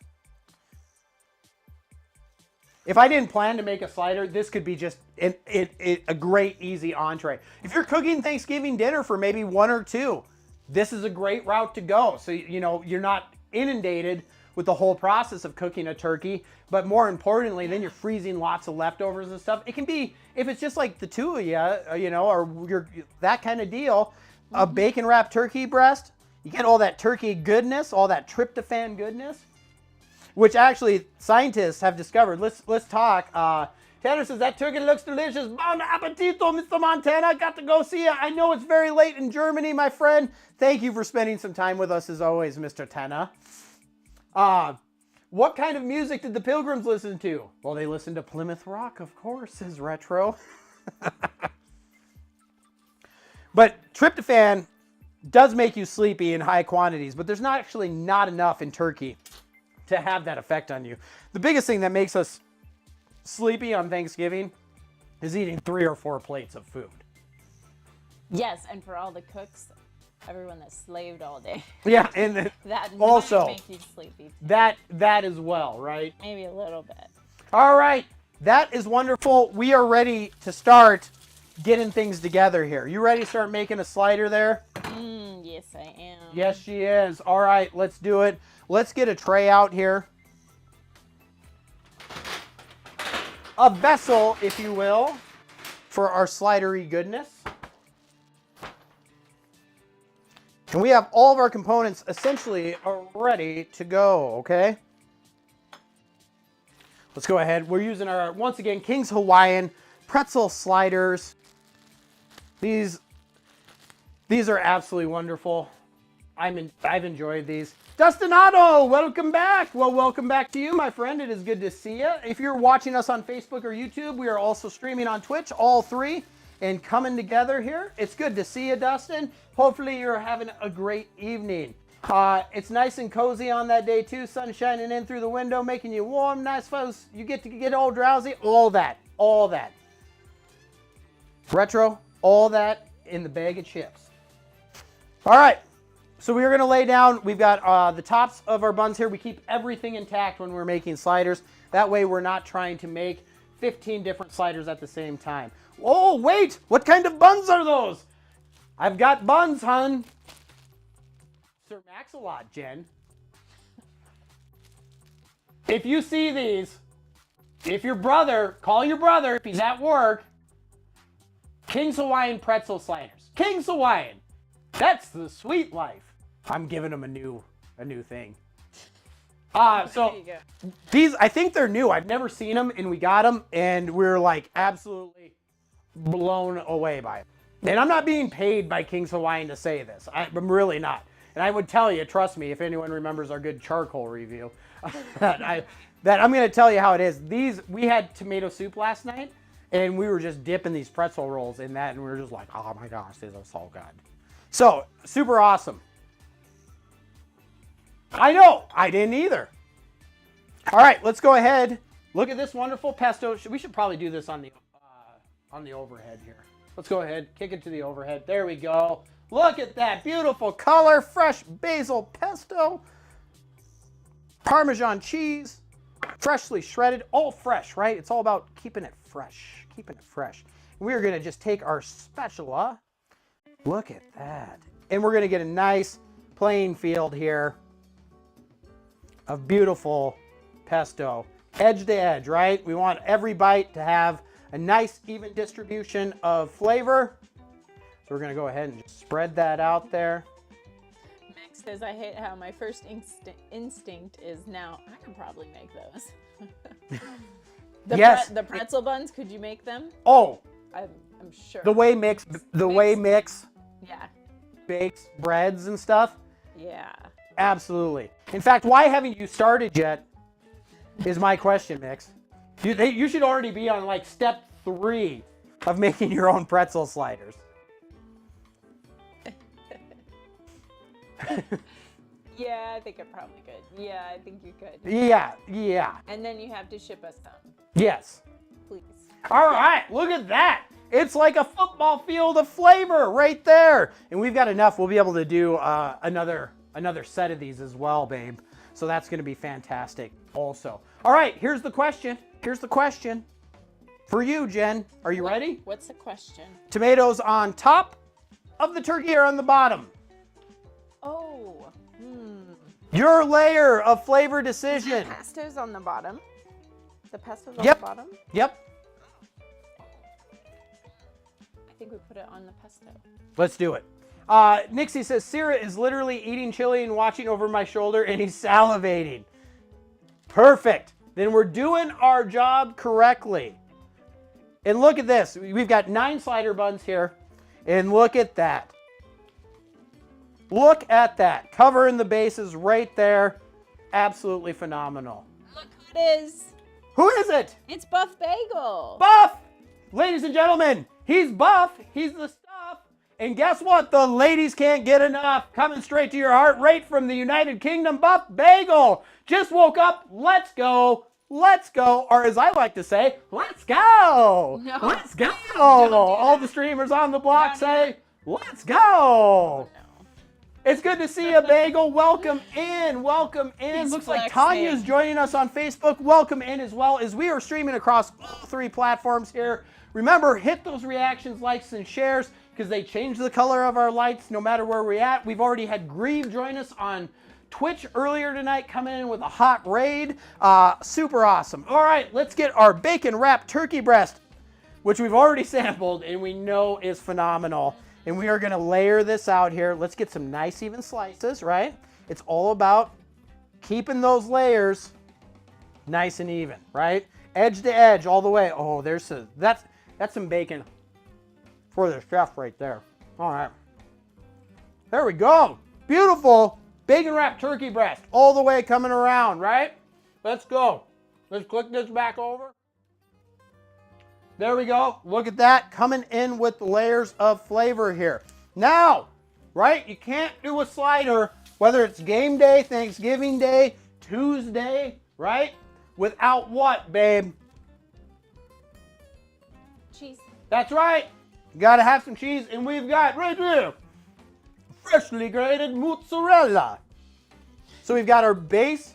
If I didn't plan to make a slider, this could be just a great, easy entree. If you're cooking Thanksgiving dinner for maybe one or two, this is a great route to go. So, you know, you're not inundated with the whole process of cooking a turkey, but more importantly, then you're freezing lots of leftovers and stuff. It can be, if it's just like the two of you, you know, or you're that kind of deal, a bacon wrapped turkey breast, you get all that turkey goodness, all that tryptophan goodness, which actually scientists have discovered. Let's talk. Tanner says, that turkey looks delicious. Bon appetito, Mr. Montana. Got to go see you. I know it's very late in Germany, my friend. Thank you for spending some time with us as always, Mr. Tanner. What kind of music did the Pilgrims listen to? Well, they listened to Plymouth Rock, of course, says Retro. But tryptophan does make you sleepy in high quantities, but there's not actually not enough in turkey to have that effect on you. The biggest thing that makes us sleepy on Thanksgiving is eating 3 or 4 plates of food. Yes, and for all the cooks, everyone that slaved all day. Yeah, and That also might make you sleepy. that as well, right? Maybe a little bit. All right, that is wonderful. We are ready to start getting things together here. You ready to start making a slider there? Yes, I am. Yes, she is. All right, let's do it. Let's get a tray out here. A vessel, if you will, for our slidery goodness. And we have all of our components essentially ready to go, okay? Let's go ahead. We're using our, once again, King's Hawaiian pretzel sliders. These are absolutely wonderful. I've enjoyed these. Dustinato, welcome back. Well, welcome back to you, my friend. It is good to see you. If you're watching us on Facebook or YouTube, we are also streaming on Twitch, all three, and coming together here. It's good to see you, Dustin. Hopefully you're having a great evening. It's nice and cozy on that day too. Sun shining in through the window, making you warm, nice folks. You get to get all drowsy. All that. Retro, all that in the bag of chips. All right. So we are going to lay down. We've got the tops of our buns here. We keep everything intact when we're making sliders. That way we're not trying to make 15 different sliders at the same time. Oh, wait. What kind of buns are those? I've got buns, hun. Sir Max-a-Lot, Jen. If you see these, if your brother, call your brother if he's at work. King's Hawaiian pretzel sliders. King's Hawaiian. That's the sweet life. I'm giving them a new thing. So these, I think they're new. I've never seen them, and we got them, and we're like absolutely blown away by it. And I'm not being paid by King's Hawaiian to say this. I'm really not. And I would tell you, trust me, if anyone remembers our good charcoal review, that I'm going to tell you how it is. We had tomato soup last night, and we were just dipping these pretzel rolls in that, and we were just like, oh my gosh, these are so good. So, super awesome. I know, I didn't either. All right, let's go ahead. Look at this wonderful pesto. We should probably do this on the overhead here. Let's go ahead, kick it to the overhead. There we go. Look at that beautiful color, fresh basil pesto, Parmesan cheese, freshly shredded, all fresh, right? It's all about keeping it fresh, We are gonna just take our spatula. Look at that. And we're gonna get a nice playing field here of beautiful pesto, edge to edge, right? We want every bite to have a nice even distribution of flavor. So we're gonna go ahead and just spread that out there. Max says, I hate how my first instinct is now, I can probably make those. Yes. The pretzel buns, could you make them? Oh. I'm sure. The way Mix yeah. bakes breads and stuff. Yeah. Absolutely. In fact, why haven't you started yet is my question, Mix. You should already be on like step 3 of making your own pretzel sliders. Yeah, I think I probably could. Yeah, I think you could. Yeah. And then you have to ship us some. Yes. Please. All right, look at that. It's like a football field of flavor right there. And we've got enough. We'll be able to do another set of these as well, babe. So that's going to be fantastic also. All right, here's the question. For you, Jen. Are you ready? What's the question? Tomatoes on top of the turkey or on the bottom? Oh. Your layer of flavor decision. The pesto's on the bottom. The pesto's on Yep. the bottom? Yep. I think we put it on the pesto. Let's do it. Nixie says, Sierra is literally eating chili and watching over my shoulder, and he's salivating. Perfect. Then we're doing our job correctly. And look at this. We've got 9 slider buns here. And look at that. Look at that. Covering the bases right there. Absolutely phenomenal. Look who it is. Who is it? It's Buff Bagel. Buff! Ladies and gentlemen, he's Buff. He's the stuff. And guess what? The ladies can't get enough. Coming straight to your heart right from the United Kingdom, Buff Bagel. Just woke up. Let's go. Let's go. Or as I like to say, let's go. No. Let's go. Don't do All that. the streamers on the block Don't do say, let's go. No. It's good to see you, Bagel. Welcome in. He's Looks like flexing. Tanya's joining us on Facebook. Welcome in as well, as we are streaming across all 3 platforms here. Remember, hit those reactions, likes, and shares, because they change the color of our lights no matter where we're at. We've already had Grieve join us on Twitch earlier tonight, coming in with a hot raid. Super awesome. All right, let's get our bacon wrapped turkey breast, which we've already sampled and we know is phenomenal. And we are gonna layer this out here. Let's get some nice even slices, right? It's all about keeping those layers nice and even, right? Edge to edge all the way. Oh, that's some bacon for the chef right there. All right. There we go. Beautiful bacon wrapped turkey breast all the way coming around, right? Let's go. Let's click this back over. There we go. Look at that, coming in with the layers of flavor here. Now, right? You can't do a slider, whether it's game day, Thanksgiving Day, Tuesday, right? Without what, babe? Cheese. That's right. You gotta have some cheese, and we've got right here freshly grated mozzarella. So we've got our base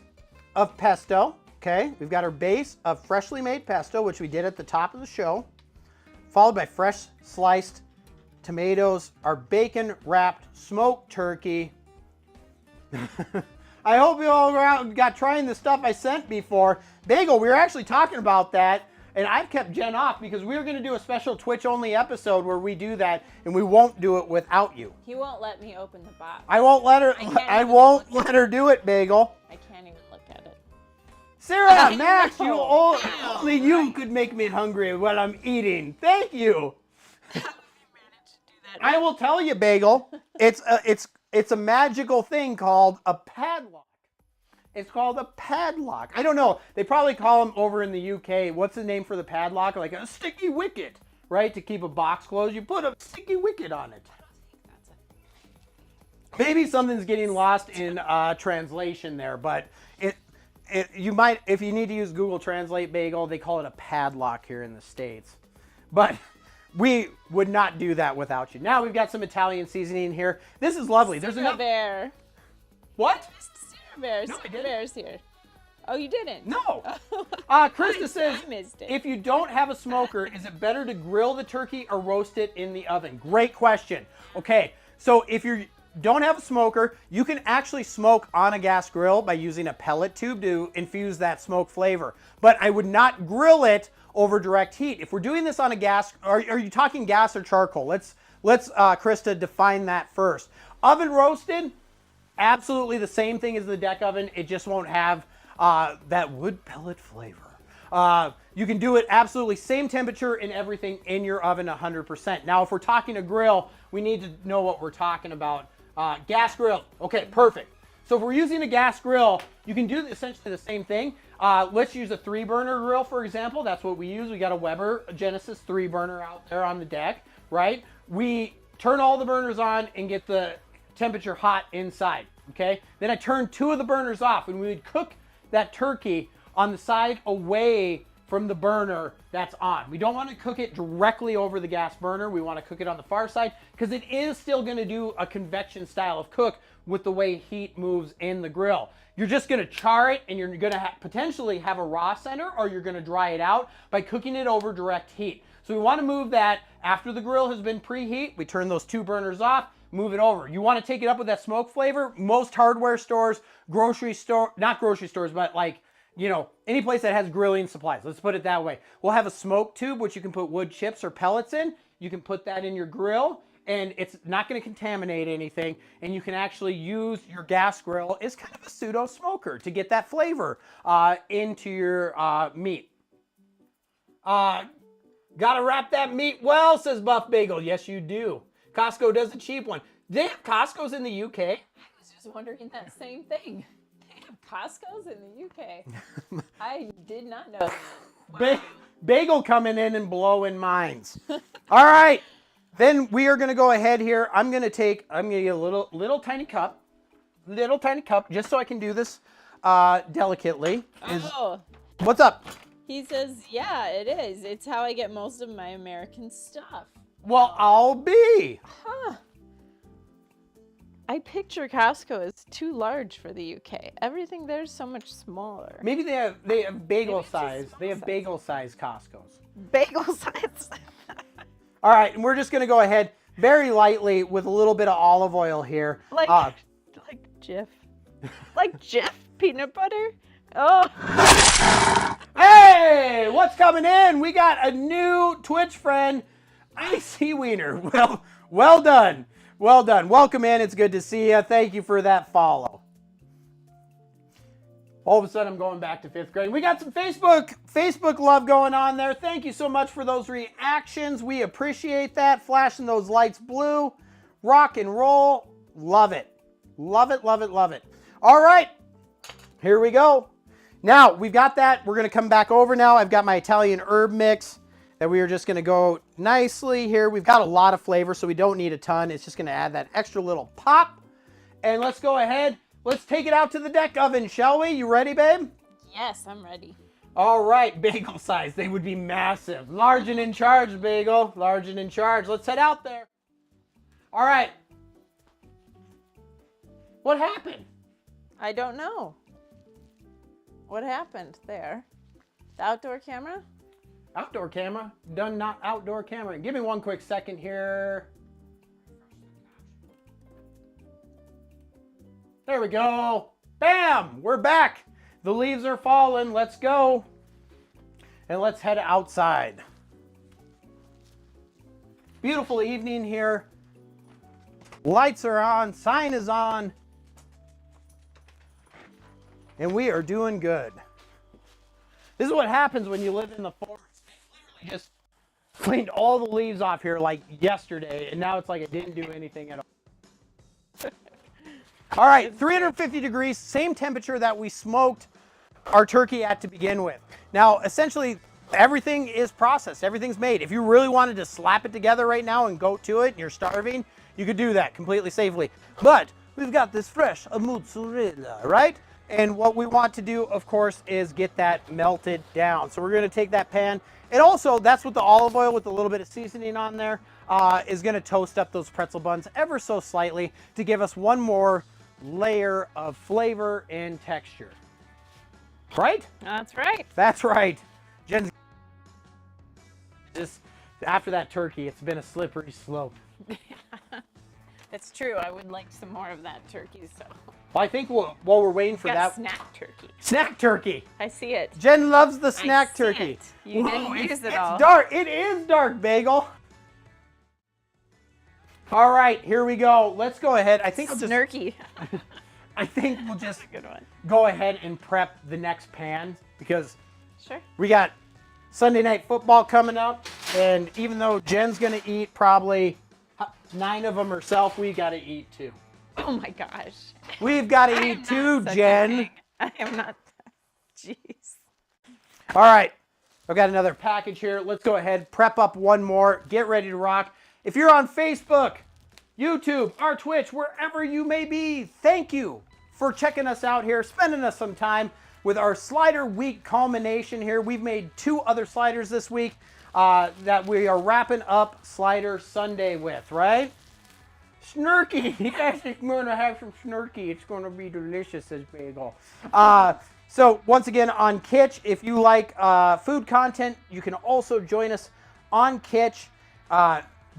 of pesto, okay? We've got our base of freshly made pesto, which we did at the top of the show, followed by fresh sliced tomatoes, our bacon wrapped smoked turkey. I hope you all got trying the stuff I sent before. Bagel, we were actually talking about that, and I've kept Jen off because we were going to do a special Twitch only episode where we do that, and we won't do it without you. He won't let me open the box. I won't let her do it, Bagel. I can't even look at it. Sarah, Max, only you could make me hungry while I'm eating. Thank you. I will tell you, Bagel, it's a magical thing called a padlock. It's called a padlock. I don't know. They probably call them over in the UK. What's the name for the padlock? Like a sticky wicket, right? To keep a box closed, you put a sticky wicket on it. Maybe something's getting lost in translation there, but you might, if you need to use Google Translate, Bagel, they call it a padlock here in the States. But we would not do that without you. Now we've got some Italian seasoning here. This is lovely. There's enough. Bear. What? Bears. No, I didn't. Bears here. Oh, you didn't? No. Krista says, I missed it. if you don't have a smoker, is it better to grill the turkey or roast it in the oven? Great question. Okay, so if you don't have a smoker, you can actually smoke on a gas grill by using a pellet tube to infuse that smoke flavor. But I would not grill it over direct heat. If we're doing this on a gas, are you talking gas or charcoal? Let's Krista, define that first. Oven roasted, absolutely the same thing as the deck oven. It just won't have that wood pellet flavor. You can do it absolutely same temperature and everything in your oven 100%. Now, if we're talking a grill, we need to know what we're talking about. Gas grill. Okay, perfect. So if we're using a gas grill, you can do essentially the same thing. Let's use a 3-burner grill, for example. That's what we use. We got a Weber Genesis 3-burner out there on the deck, right? We turn all the burners on and get the temperature hot inside, okay? Then I turn 2 of the burners off, and we would cook that turkey on the side away from the burner that's on. We don't want to cook it directly over the gas burner. We want to cook it on the far side because it is still going to do a convection style of cook with the way heat moves in the grill. You're just going to char it, and you're going to potentially have a raw center, or you're going to dry it out by cooking it over direct heat. So we want to move that after the grill has been preheat. We turn those 2 burners off, move it over. You want to take it up with that smoke flavor. Most hardware stores, not grocery stores, but like, you know, any place that has grilling supplies, let's put it that way. We'll have a smoke tube, which you can put wood chips or pellets in. You can put that in your grill, and it's not going to contaminate anything. And you can actually use your gas grill as kind of a pseudo smoker to get that flavor into your meat. Gotta wrap that meat well, says Buff Bagel. Yes, you do. Costco does a cheap one. They have Costco's in the UK? I was just wondering that same thing. They have Costco's in the UK. I did not know. Wow. Bagel coming in and blowing minds. All right. Then we are going to go ahead here. I'm going to get a little tiny cup, just so I can do this delicately. What's up? He says, yeah, it is. It's how I get most of my American stuff. Well, I'll be. Huh. I picture Costco as too large for the UK. Everything there's so much smaller. Maybe they have bagel size. They have bagel size Costco's. Bagel size. All right, and we're just going to go ahead very lightly with a little bit of olive oil here. Like Jif. Like Jif peanut butter? Oh. Hey, what's coming in? We got a new Twitch friend, Icy Wiener. Well done. Well done. Welcome in. It's good to see you. Thank you for that follow. All of a sudden, I'm going back to 5th grade. We got some Facebook love going on there. Thank you so much for those reactions. We appreciate that. Flashing those lights blue. Rock and roll. Love it. Love it, love it, love it. All right. Here we go. Now, we've got that. We're going to come back over now. I've got my Italian herb mix that we are just going to go nicely here. We've got a lot of flavor, so we don't need a ton. It's just going to add that extra little pop. And let's go ahead. Let's take it out to the deck oven, shall we? You ready, babe? Yes, I'm ready. All right, bagel size. They would be massive. Large and in charge, bagel. Large and in charge. Let's head out there. All right. What happened? I don't know. What happened there? The outdoor camera? Outdoor camera. Done not outdoor camera. Give me one quick second here. There we go. Bam! We're back. The leaves are falling. Let's go. And let's head outside. Beautiful evening here. Lights are on. Sign is on. And we are doing good. This is what happens when you live in the forest. I just cleaned all the leaves off here like yesterday, and now it's like it didn't do anything at all. All right, 350 degrees, same temperature that we smoked our turkey at to begin with. Now, essentially, everything is processed. Everything's made. If you really wanted to slap it together right now and go to it and you're starving, you could do that completely safely. But we've got this fresh mozzarella, right? And what we want to do, of course, is get that melted down. So we're going to take that pan. And also, that's what the olive oil with a little bit of seasoning on there is going to toast up those pretzel buns ever so slightly to give us one more layer of flavor and texture. Right? That's right. That's right. Jen's just after that turkey, it's been a slippery slope. That's true. I would like some more of that turkey, so. Well, I think while we're waiting for that. Snack turkey. Snack turkey. I see it. Jen loves the snack I see turkey. It. You didn't use it all. It's dark. It is dark, Bagel. All right, here we go. Let's go ahead. I think Snurky. I think we'll just Good one. go ahead and prep the next pan because Sure. we got Sunday night football coming up, and even though Jen's gonna eat probably 9 of them herself, we gotta eat 2. Oh my gosh. We've got to I eat am 2, not such a Jen. thing. I am not. Jeez. All right, I've got another package here. Let's go ahead, prep up one more, get ready to rock. If you're on Facebook, YouTube, our Twitch, wherever you may be, thank you for checking us out here, spending us some time with our slider week culmination here. We've made 2 other sliders this week that we are wrapping up Slider Sunday with, right? Snurky. You guys are going to have some snurky. It's going to be delicious as bagel. So once again on Kitch, if you like food content, you can also join us on Kitch.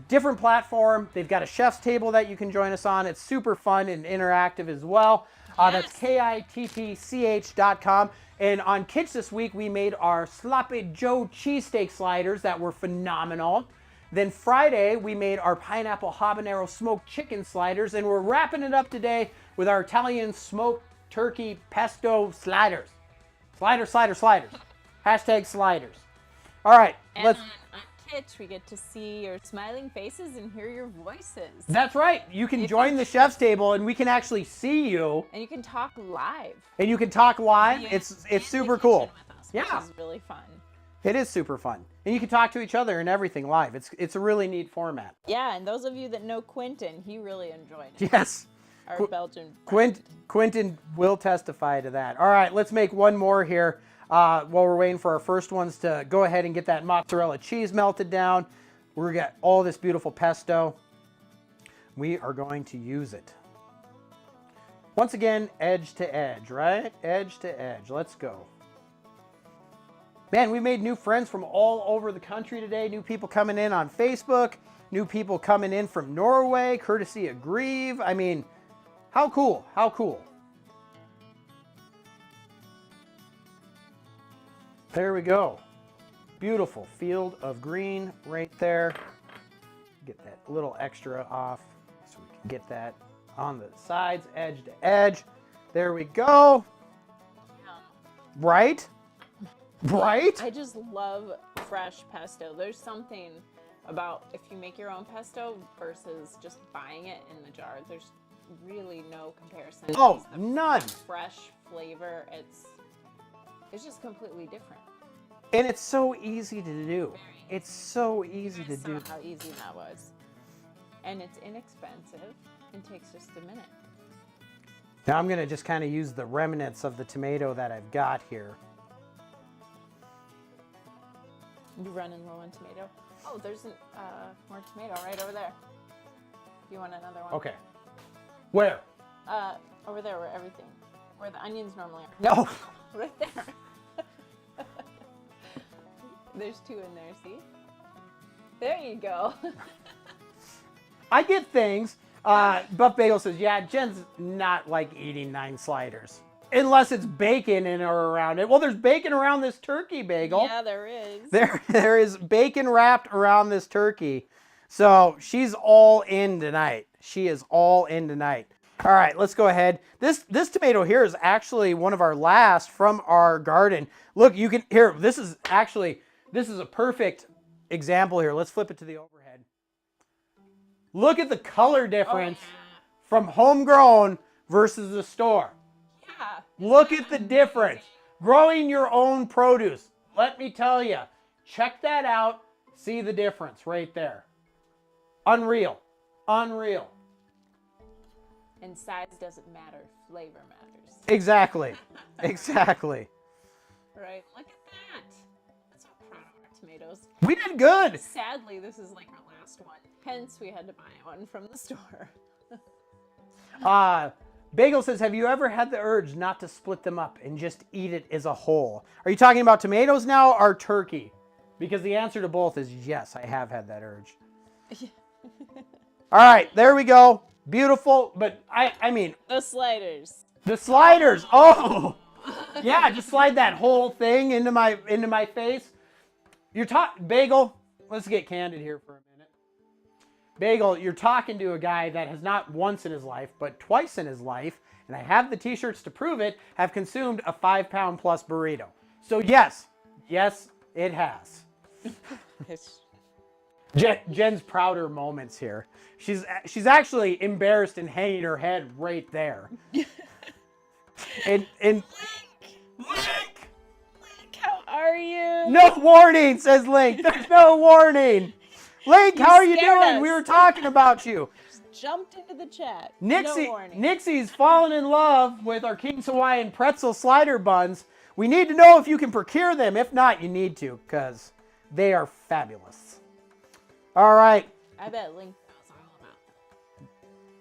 Different platform. They've got a chef's table that you can join us on. It's super fun and interactive as well. That's kittch.com. And on Kitch this week, we made our Sloppy Joe cheesesteak sliders that were phenomenal. Then Friday, we made our pineapple habanero smoked chicken sliders, and we're wrapping it up today with our Italian smoked turkey pesto sliders. Sliders. Hashtag sliders. All right, And let's. on Kitch, we get to see your smiling faces and hear your voices. That's right. You can join the chef's table, and we can actually see you. And you can talk live. And you can talk live. It's super cool. With us, Yeah. Which is really fun. It is super fun. And you can talk to each other and everything live. It's a really neat format. Yeah, and those of you that know Quentin, he really enjoyed it. Yes. Our Belgian friend. Quentin will testify to that. All right, let's make one more here while we're waiting for our first ones to go ahead and get that mozzarella cheese melted down. We've got all this beautiful pesto. We are going to use it. Once again, edge to edge, right? Edge to edge. Let's go. Man, we made new friends from all over the country today. New people coming in on Facebook. New people coming in from Norway, courtesy of Grieve. I mean, how cool? How cool? There we go. Beautiful field of green right there. Get that little extra off so we can get that on the sides, edge to edge. There we go. Right? Right? I just love fresh pesto. There's something about if you make your own pesto versus just buying it in the jar. There's really no comparison. Oh, The none. fresh flavor. It's just completely different. And it's so easy to do. It's so easy to do. How easy that was. And it's inexpensive and takes just a minute. Now I'm gonna just kind of use the remnants of the tomato that I've got here. You running low on tomato? Oh, there's more tomato right over there. You want another one? Okay. Where? Over there where the onions normally are. No. Right there. There's 2 in there, see? There you go. I get things. Buff Bagel says, yeah, Jen's not like eating 9 sliders. Unless it's bacon in or around it. Well, there's bacon around this turkey, Bagel. Yeah, there is. There is bacon wrapped around this turkey. So she's all in tonight. She is all in tonight. All right, let's go ahead. This tomato here is actually one of our last from our garden. Look, you can, here, this is a perfect example here. Let's flip it to the overhead. Look at the color difference from homegrown versus the store. Yeah. Look at the difference. Growing your own produce. Let me tell you, check that out. See the difference right there. Unreal. Unreal. And size doesn't matter. Flavor matters. Exactly. Exactly. Right. Look at that. I'm so proud of our tomatoes. We did good. Sadly, this is like our last one. Hence, we had to buy one from the store. Bagel says, have you ever had the urge not to split them up and just eat it as a whole? Are you talking about tomatoes now or turkey? Because the answer to both is yes, I have had that urge. All right, there we go. Beautiful, but I mean... The sliders. The sliders. Oh, yeah, just slide that whole thing into my face. You're talking, Bagel, let's get candid here for a minute. Bagel, you're talking to a guy that has not once in his life, but twice in his life, and I have the t-shirts to prove it, have consumed a 5-pound plus burrito. So yes, it has. Jen's prouder moments here. She's actually embarrassed and hanging her head right there. and Link, how are you? No warning, says Link. There's no warning. Link, how are you doing? Us. We were talking about you. Just jumped into the chat. Nixie, No warning. Nixie's fallen in love with our King's Hawaiian pretzel slider buns. We need to know if you can procure them. If not, you need to, because they are fabulous. All right. I bet Link knows all about them.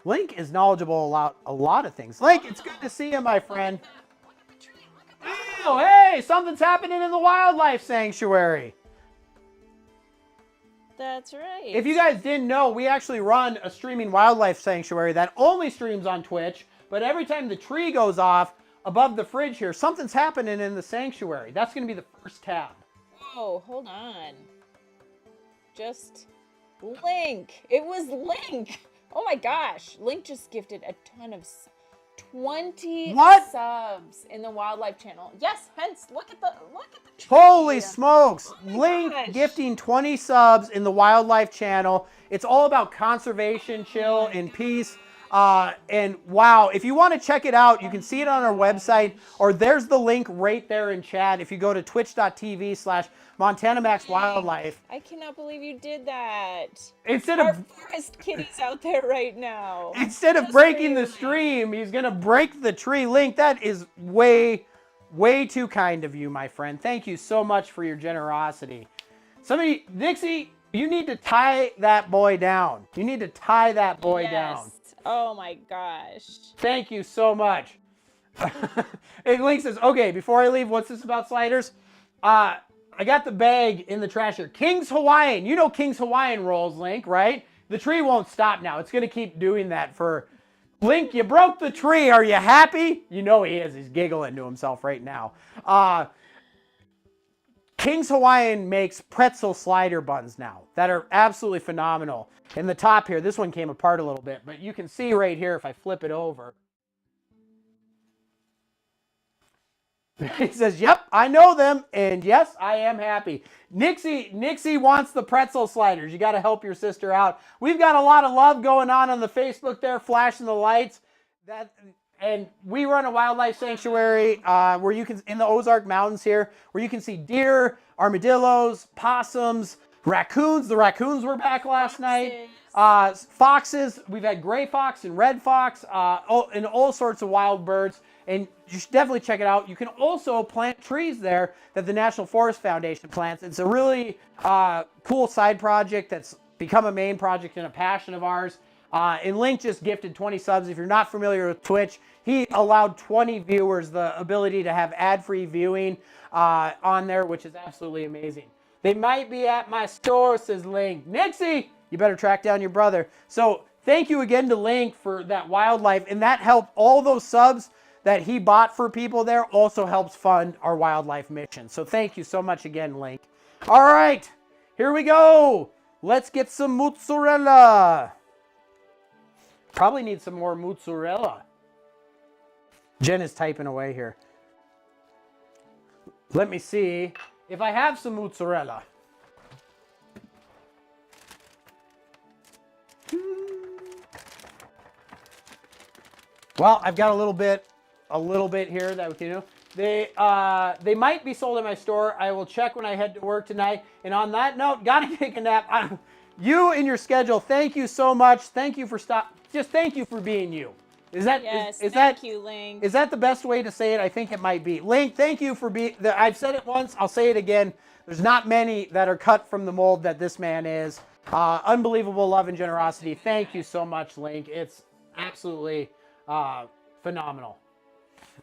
Link is knowledgeable about a lot of things. Link, it's good to see you, my friend. Look at the tree. Look at the Oh, hey, something's happening in the wildlife sanctuary. That's right. If you guys didn't know, we actually run a streaming wildlife sanctuary that only streams on Twitch, but every time the tree goes off above the fridge here, something's happening in the sanctuary. That's going to be the first tab. Whoa, hold on. Just Link. It was Link. Oh my gosh. Link just gifted a ton of 20 What? subs in the wildlife channel. Yes, hence look at the tree. Holy smokes. Oh my Link gosh. gifting 20 subs in the wildlife channel. It's all about conservation, chill, and peace. And wow, if you want to check it out, you can see it on our website, or there's the link right there in chat. If you go to twitch.tv/MontanaMaxWildlife. I cannot believe you did that. Instead Our of forest kitty's out there right now. Instead of Just breaking the for you, stream, he's going to break the tree. Link, that is way too kind of you, my friend. Thank you so much for your generosity. Somebody, Dixie, you need to tie that boy down. You need to tie that boy down. Oh my gosh. Thank you so much. And Link says, okay, before I leave, what's this about sliders? I got the bag in the trash here. King's Hawaiian. You know King's Hawaiian rolls, Link, right? The tree won't stop now. It's going to keep doing that for... Link, you broke the tree. Are you happy? You know he is. He's giggling to himself right now. King's Hawaiian makes pretzel slider buns now that are absolutely phenomenal. In the top here, this one came apart a little bit, but you can see right here if I flip it over. He says, yep, I know them, and yes, I am happy. Nixie wants the pretzel sliders. You got to help your sister out. We've got a lot of love going on the Facebook there, flashing the lights. And we run a wildlife sanctuary where you can, in the Ozark Mountains here, where you can see deer, armadillos, possums, Raccoons. The raccoons were back last night. Foxes. Foxes. We've had gray fox and red fox, and all sorts of wild birds. And you should definitely check it out. You can also plant trees there that the National Forest Foundation plants. It's a really cool side project that's become a main project and a passion of ours. And Link just gifted 20 subs. If you're not familiar with Twitch, he allowed 20 viewers the ability to have ad-free viewing on there, which is absolutely amazing. They might be at my store, says Link. Nixie, you better track down your brother. So thank you again to Link for that wildlife. And that helped all those subs that he bought for people there also helps fund our wildlife mission. So thank you so much again, Link. All right, here we go. Let's get some mozzarella. Probably need some more mozzarella. Jen is typing away here. Let me see if I have some mozzarella. Well, I've got a little bit here that we can do. They might be sold at my store. I will check when I head to work tonight. And on that note, gotta take a nap. You and your schedule, thank you so much. Thank you for just thank you for being you. Is that Yes, is thank that you, Link. is that the best way to say it? I think it might be. Link, thank you for being. I've said it once. I'll say it again. There's not many that are cut from the mold that this man is. Unbelievable love and generosity. Thank you so much, Link. It's absolutely phenomenal.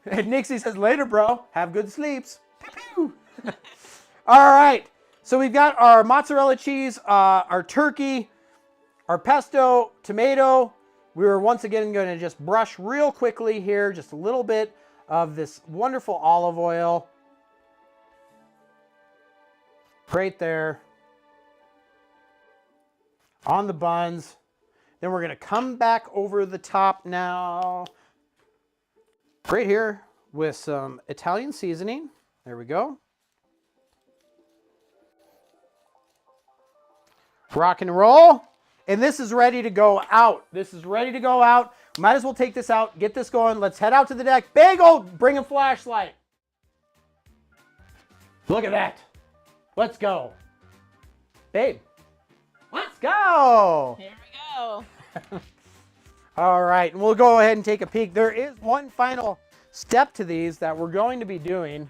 And Nixie says, later, bro. Have good sleeps. All right. So we've got our mozzarella cheese, our turkey, our pesto, tomato. We were once again going to just brush real quickly here, just a little bit of this wonderful olive oil. Right there. On the buns. Then we're going to come back over the top now. Right here with some Italian seasoning. There we go. Rock and roll. And this is ready to go out. This is ready to go out. Might as well take this out, get this going. Let's head out to the deck. Bagel, bring a flashlight. Look at that. Let's go. Babe, let's go. Here we go. All right, and we'll go ahead and take a peek. There is one final step to these that we're going to be doing.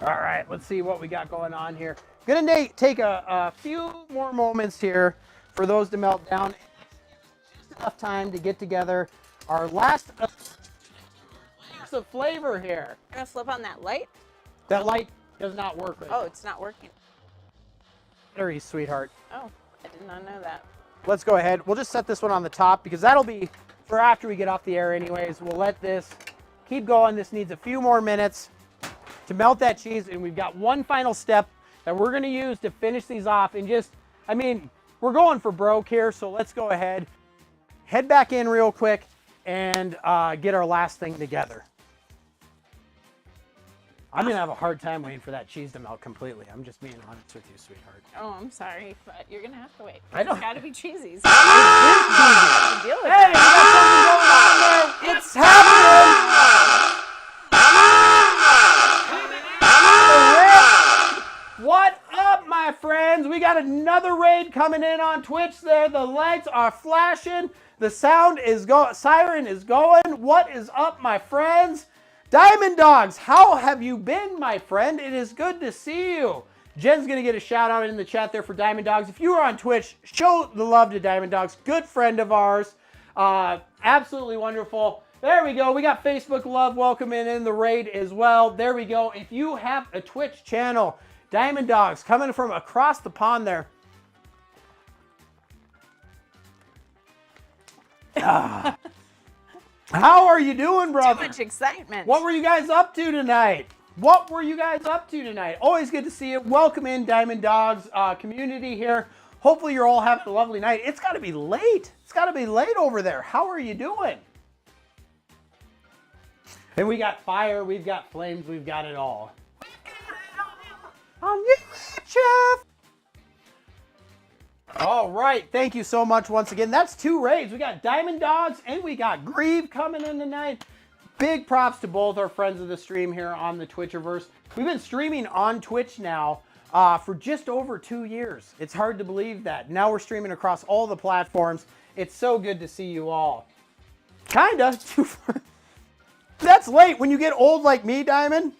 All right, let's see what we got going on here. Gonna take a few more moments here for those to melt down. Just enough time to get together our last layers of flavor here. You're gonna flip on that light? That light does not work right Oh, it's not working. Battery, sweetheart. Oh, I did not know that. Let's go ahead. We'll just set this one on the top because that'll be for after we get off the air anyways. We'll let this keep going. This needs a few more minutes to melt that cheese, and we've got one final step that we're going to use to finish these off. And just, I mean, we're going for broke here, so let's go ahead, head back in real quick, and get our last thing together. I'm going to have a hard time waiting for that cheese to melt completely. I'm just being honest with you, sweetheart. Oh, I'm sorry, but you're gonna have to wait. I don't- It's gotta be cheesy. So It's cheesy. deal with Hey, we that. got something going on there. It's happening. What up, my friends? We got another raid coming in on Twitch there. The lights are flashing. The sound is going, siren is going. What is up, my friends? Diamond Dogs, how have you been, my friend? It is good to see you. Jen's going to get a shout out in the chat there for Diamond Dogs. If you are on Twitch, show the love to Diamond Dogs. Good friend of ours. Absolutely wonderful. There we go. We got Facebook love welcoming in the raid as well. There we go. If you have a Twitch channel, Diamond Dogs coming from across the pond there. How are you doing, brother? Too much excitement. What were you guys up to tonight? Always good to see you. Welcome in, Diamond Dogs community here. Hopefully you're all having a lovely night. It's got to be late. It's got to be late over there. How are you doing? And we got fire, we've got flames, we've got it all. On you, Chef. All right, thank you so much once again. That's 2 raids. We got Diamond Dogs and we got Grieve coming in tonight. big props to both our friends of the stream here on the Twitcherverse. We've been streaming on Twitch now for just over 2 years. It's hard to believe that. Now we're streaming across all the platforms. It's so good to see you all. Kinda. That's late. When you get old like me, Diamond,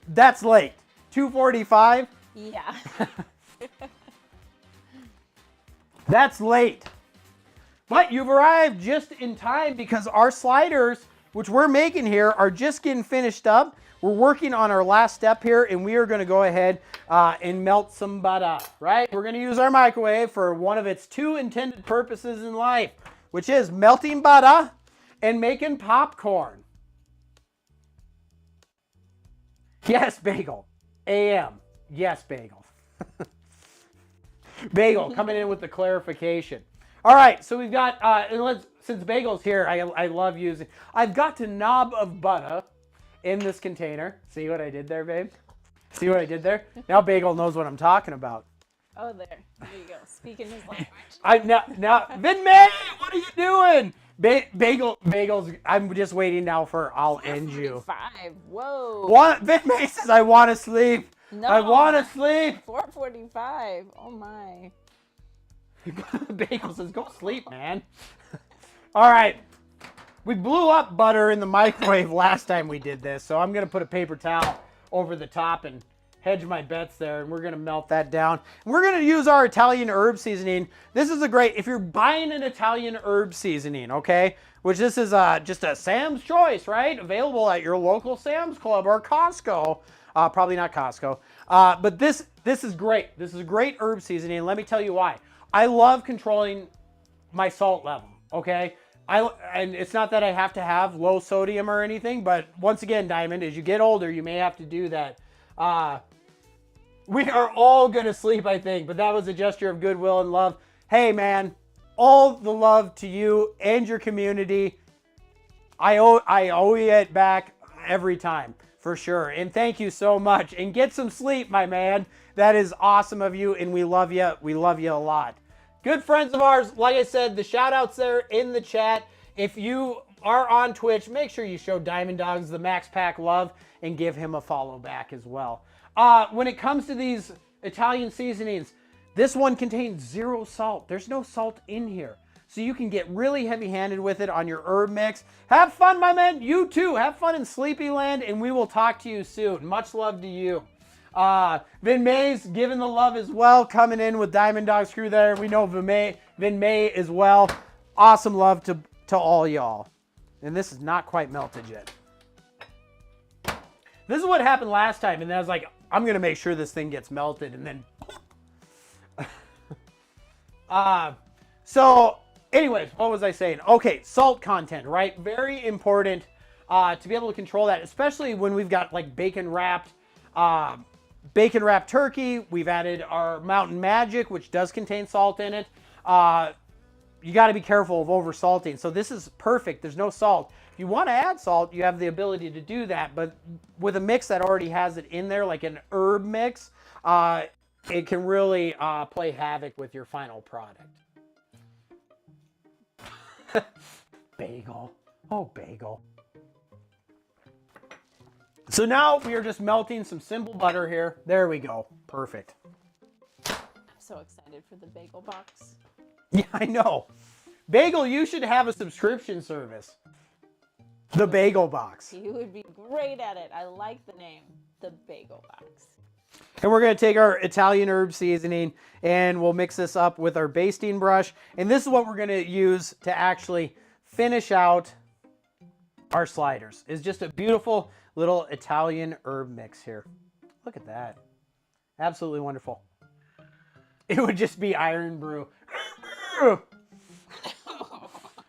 that's late. 2:45. Yeah. That's late. But you've arrived just in time because our sliders, which we're making here, are just getting finished up. We're working on our last step here, and we are going to go ahead and melt some butter, right? We're going to use our microwave for one of its 2 intended purposes in life, which is melting butter and making popcorn. Yes, Bagel. AM. Yes, Bagel. Bagel coming in with the clarification. All right, so we've got, since Bagel's here, I love using, I've got a knob of butter in this container. See what I did there, babe? See what I did there? Now Bagel knows what I'm talking about. Oh, there you go. Speaking his language. Now, Vin May, what are you doing? Bagel's, I'm just waiting now for I'll end you. 5. Whoa. Vin May says, I want to sleep. No. I want to sleep. 4:45. Oh, my. Bagel says, go sleep, man. All right. We blew up butter in the microwave last time we did this, so I'm going to put a paper towel over the top and hedge my bets there, and we're going to melt that down. We're going to use our Italian herb seasoning. This is a great, if you're buying an Italian herb seasoning, okay, which this is just a Sam's Choice, right? Available at your local Sam's Club or Costco. Probably not Costco. But this is great. This is a great herb seasoning, and let me tell you why. I love controlling my salt level, okay? And it's not that I have to have low sodium or anything, but once again, Diamond, as you get older, you may have to do that. We are all going to sleep, I think, but that was a gesture of goodwill and love. Hey, man, all the love to you and your community. I owe you it back every time, for sure. And thank you so much. And get some sleep, my man. That is awesome of you, and we love you. We love you a lot. Good friends of ours, like I said, the shout-outs there in the chat. If you are on Twitch, make sure you show Diamond Dogs the Max Pack love and give him a follow back as well. When it comes to these Italian seasonings, this one contains 0 salt. There's no salt in here. So you can get really heavy-handed with it on your herb mix. Have fun, my man. You too. Have fun in Sleepyland, and we will talk to you soon. Much love to you. Vin May's giving the love as well, coming in with Diamond Dog's crew there. We know Vin May as well. Awesome love to all y'all. And this is not quite melted yet. This is what happened last time, and I was like, I'm going to make sure this thing gets melted, and then... So, anyways, what was I saying? Okay, salt content, right? Very important to be able to control that, especially when we've got like bacon-wrapped turkey. We've added our Mountain Magic, which does contain salt in it. You got to be careful of over-salting. So this is perfect. There's no salt. If you want to add salt, you have the ability to do that. But with a mix that already has it in there, like an herb mix, it can really play havoc with your final product. Bagel. Oh, Bagel. So now we are just melting some simple butter here. There we go. Perfect. I'm so excited for the bagel box. Yeah, I know. Bagel, you should have a subscription service. The Bagel Box. You would be great at it. I like the name, the Bagel Box. And we're going to take our Italian herb seasoning and we'll mix this up with our basting brush. And this is what we're going to use to actually finish out our sliders. It's just a beautiful little Italian herb mix here. Look at that. Absolutely wonderful. It would just be iron brew.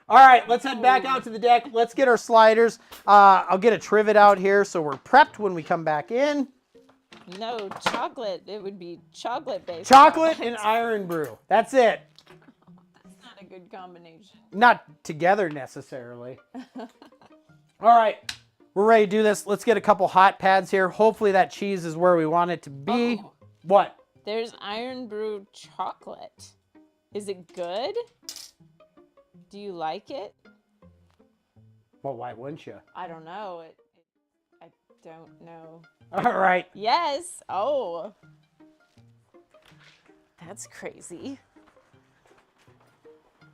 All right, let's head back out to the deck. Let's get our sliders. I'll get a trivet out here so we're prepped when we come back in. No, chocolate. It would be chocolate-based. Chocolate and iron brew. That's it. That's not a good combination. Not together necessarily. All right, we're ready to do this. Let's get a couple hot pads here. Hopefully that cheese is where we want it to be. Oh. What? There's iron brew chocolate. Is it good? Do you like it? Well, why wouldn't you? I don't know. I don't know. All right. Yes. Oh. That's crazy.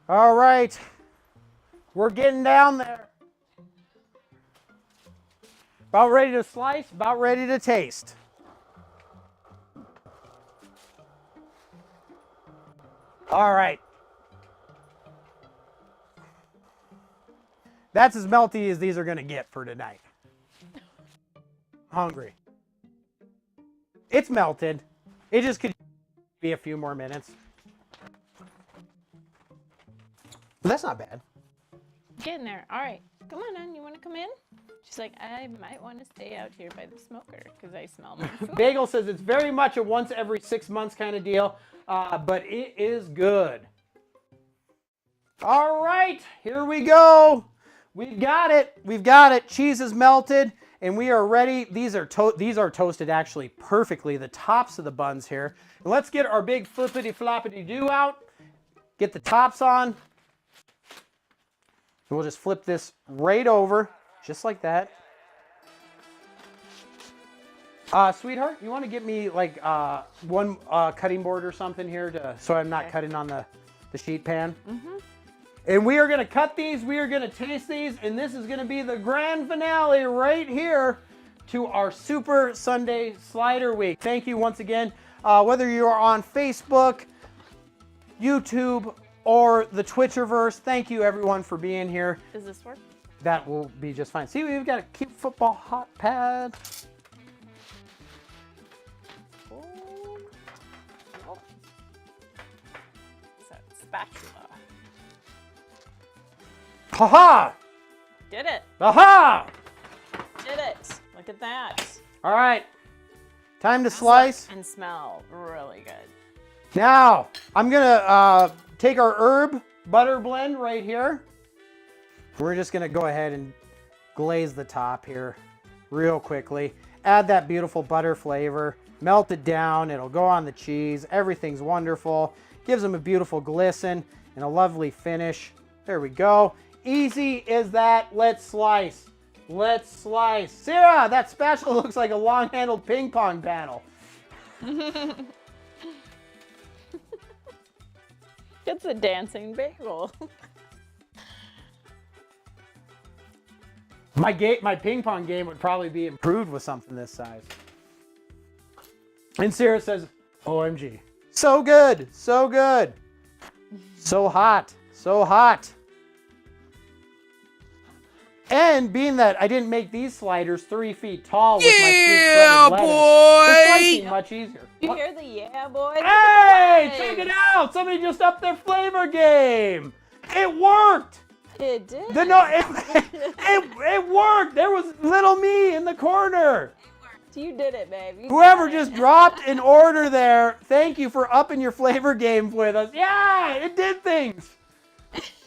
All right. We're getting down there. About ready to slice, about ready to taste. All right. That's as melty as these are going to get for tonight. Hungry. It's melted. It just could be a few more minutes. But that's not bad. Getting there. All right. Come on, hon. You want to come in? She's like, I might want to stay out here by the smoker because I smell my food. Bagel says it's very much a once every 6 months kind of deal, but it is good. All right, here we go. We've got it. We've got it. Cheese is melted, and we are ready. These are toasted actually perfectly, the tops of the buns here. And let's get our big flippity floppity do out. Get the tops on. And we'll just flip this right over, just like that. Sweetheart, you want to get me like one cutting board or something here so I'm not cutting on the sheet pan? Mm-hmm. And we are going to cut these, we are going to taste these, and this is going to be the grand finale right here to our Super Sunday Slider Week. Thank you once again. Whether you are on Facebook, YouTube, or the Twitcherverse, thank you everyone for being here. Does this work? That will be just fine. See, we've got a cute football hot pad. Oh. So, spatula. Ha-ha! Did it. Aha! Did it. Look at that. All right, time to slice. And smell really good. Now, I'm gonna take our herb butter blend right here. We're just gonna go ahead and glaze the top here real quickly. Add that beautiful butter flavor, melt it down, it'll go on the cheese. Everything's wonderful. Gives them a beautiful glisten and a lovely finish. There we go. Easy as that. Let's slice. Let's slice. Sarah, that spatula looks like a long-handled ping pong paddle. It's a dancing bagel. My ping pong game would probably be improved with something this size. And Sarah says, OMG. So good, so good. So hot, so hot. And being that I didn't make these sliders 3 feet tall with my sweet shredded lettuce, they're slicing much easier. You hear the yeah, boy? Hey, check it out. Somebody just upped their flavor game. It worked. It did. It worked. There was little me in the corner. You did it, baby. Whoever just dropped an order there, thank you for upping your flavor game with us. Yeah, it did things.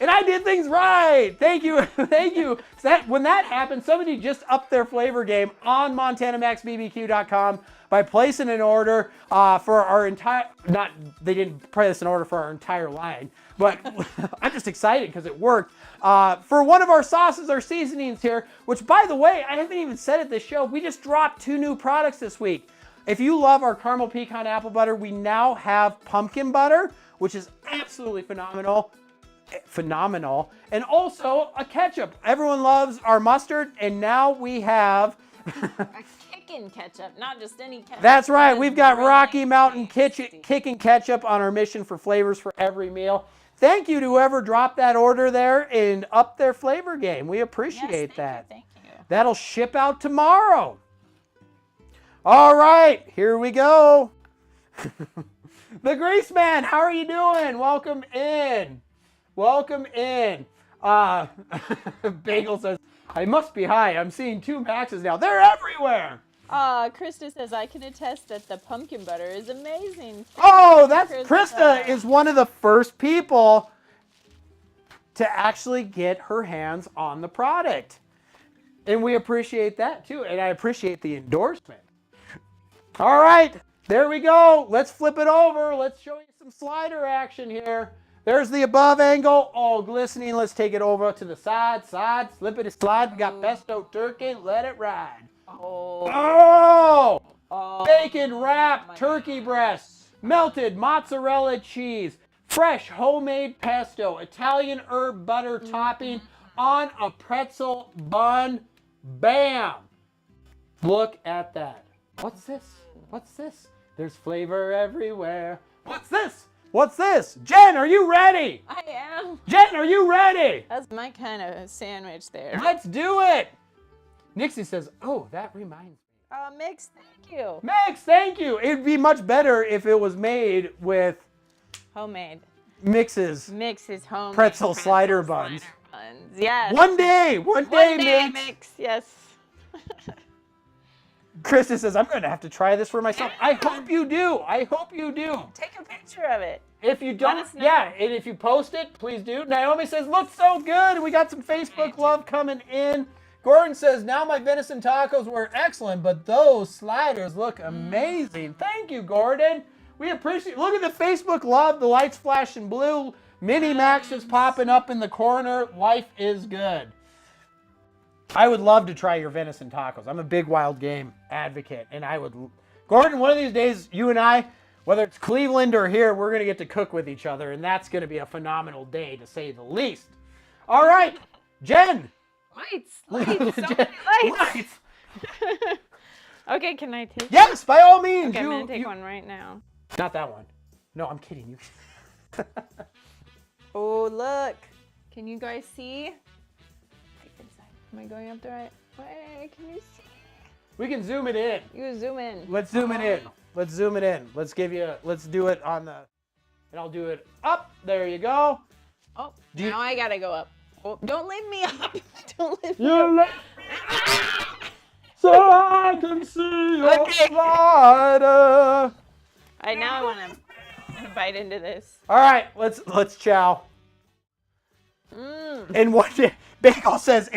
And I did things right. Thank you. Thank you. So when that happened, somebody just upped their flavor game on MontanaMaxBBQ.com by placing an order for our entire, they didn't place an order for our entire line, but I'm just excited because it worked. For one of our sauces or seasonings here, which by the way, I haven't even said it this show, we just dropped 2 new products this week. If you love our caramel pecan apple butter, we now have pumpkin butter, which is absolutely phenomenal, and also a ketchup. Everyone loves our mustard, and now we have a kickin' ketchup, not just any ketchup. That's right. We've got Rocky Mountain kickin' ketchup on our mission for flavors for every meal. Thank you to whoever dropped that order there and upped their flavor game. We appreciate that. Thank you. That'll ship out tomorrow. All right, here we go. The Grease Man, how are you doing? Welcome in. Welcome in. Bagel says, I must be high. I'm seeing 2 Maxes now. They're everywhere. Krista says, I can attest that the pumpkin butter is amazing. Oh, that's Krista is one of the first people to actually get her hands on the product. And we appreciate that too. And I appreciate the endorsement. All right, there we go. Let's flip it over. Let's show you some slider action here. There's the above angle, all glistening. Let's take it over to the side, slippity slide. We got pesto turkey, let it ride. Oh! Bacon wrapped turkey breast, melted mozzarella cheese, fresh homemade pesto, Italian herb butter topping on a pretzel bun. Bam! Look at that. What's this? What's this? There's flavor everywhere. What's this? What's this? Jen, are you ready? I am. Jen, are you ready? That's my kind of sandwich there. Let's do it. Nixie says, oh, that reminds me. Mix, thank you. Mix, thank you. It'd be much better if it was made with Homemade. Mix's homemade pretzel slider buns. Yes. One day, mix. Yes. Krista says, I'm going to have to try this for myself. I hope you do. I hope you do. Take a picture of it. If you don't, yeah, and if you post it, please do. Naomi says, looks so good. We got some Facebook love coming in. Gordon says, now my venison tacos were excellent, but those sliders look amazing. Thank you, Gordon. We appreciate, look at the Facebook love. The lights flashing blue. Mini Max is popping up in the corner. Life is good. I would love to try your venison tacos. I'm a big wild game advocate, and I would, Gordon, one of these days, you and I, whether it's Cleveland or here, we're going to get to cook with each other, and that's going to be a phenomenal day, to say the least. All right, Jen. Lights. So many lights. Okay, can I take Yes, by all means. Okay, I'm going to take one right now. Not that one. No, I'm kidding you. Oh, look. Can you guys see? Am I going up the right way? Can you see? We can zoom it in. You zoom in. Let's zoom it in. Let's zoom it in. Let's do it on the, and I'll do it up. There you go. Oh, now I gotta go up. Oh, don't leave me up. Don't leave me up. So I can see your slider. All right, now I want to bite into this. All right, let's chow. And one day, Bagel says,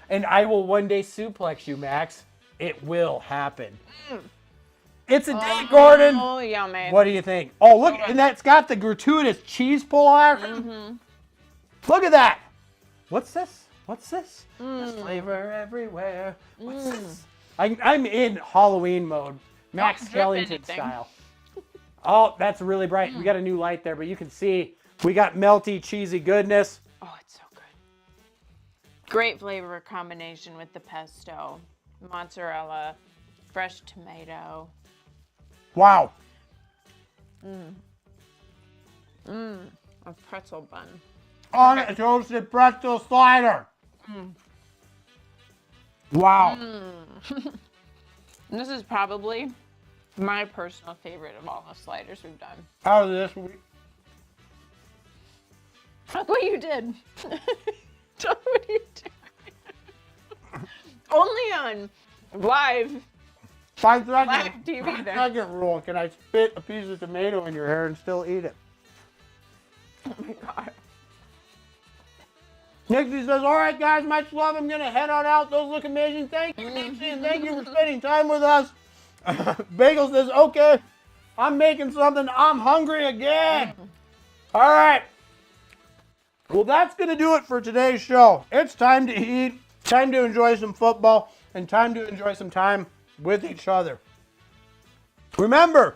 and I will one day suplex you, Max. It will happen. It's a day, Gordon. Oh, yummy. What do you think? Oh, look, and that's got the gratuitous cheese pull action. Look at that. What's this? What's this? There's flavor everywhere. What's this? I'm in Halloween mode, Max Skellington style. Oh, that's really bright. We got a new light there, but you can see we got melty, cheesy goodness. Oh, it's so good. Great flavor combination with the pesto, mozzarella, fresh tomato. Wow. A pretzel bun. On a toasted pretzel slider. Wow. This is probably my personal favorite of all the sliders we've done. Out of this week. Look what you did. Look what you did. Only on live 5 live seconds. TV there. Second rule. Can I spit a piece of tomato in your hair and still eat it? Oh my god. Nixie says, all right, guys, much love. I'm going to head on out. Those look amazing. Thank you, Nixie, and thank you for spending time with us. Bagel says, okay, I'm making something. I'm hungry again. All right. Well, that's going to do it for today's show. It's time to eat, time to enjoy some football, and time to enjoy some time with each other. Remember,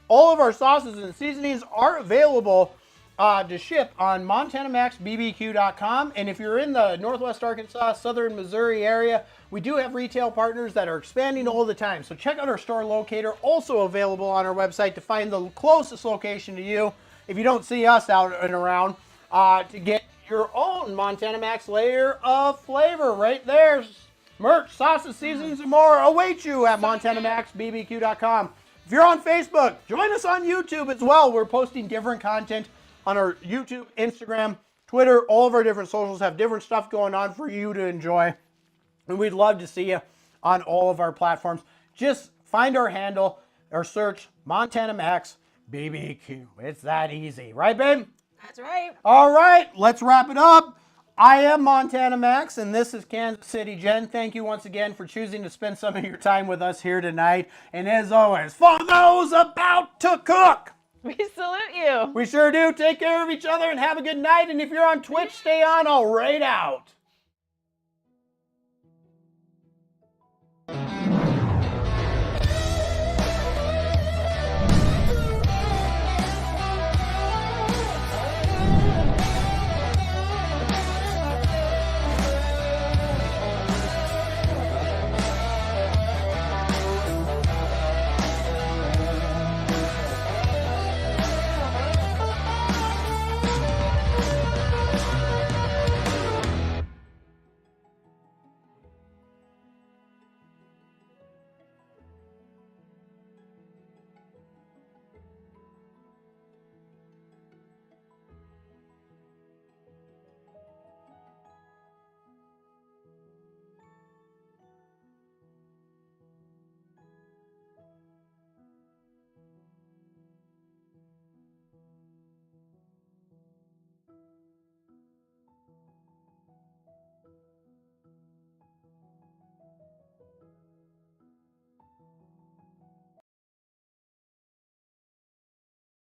all of our sauces and seasonings are available to ship on MontanaMaxBBQ.com. And if you're in the Northwest Arkansas, Southern Missouri area, we do have retail partners that are expanding all the time. So check out our store locator, also available on our website to find the closest location to you if you don't see us out and around, to get your own Montana Max layer of flavor right there. Merch, sauces, seasonings, and more await you at MontanaMaxBBQ.com. If you're on Facebook, join us on YouTube as well. We're posting different content on our YouTube, Instagram, Twitter. All of our different socials have different stuff going on for you to enjoy. And we'd love to see you on all of our platforms. Just find our handle or search Montana Max BBQ. It's that easy. Right, babe? That's right. All right, let's wrap it up. I am Montana Max, and this is Kansas City Jen. Thank you once again for choosing to spend some of your time with us here tonight. And as always, for those about to cook, We salute you. We sure do. Take care of each other and have a good night. And if you're on Twitch, stay on. I'll raid out.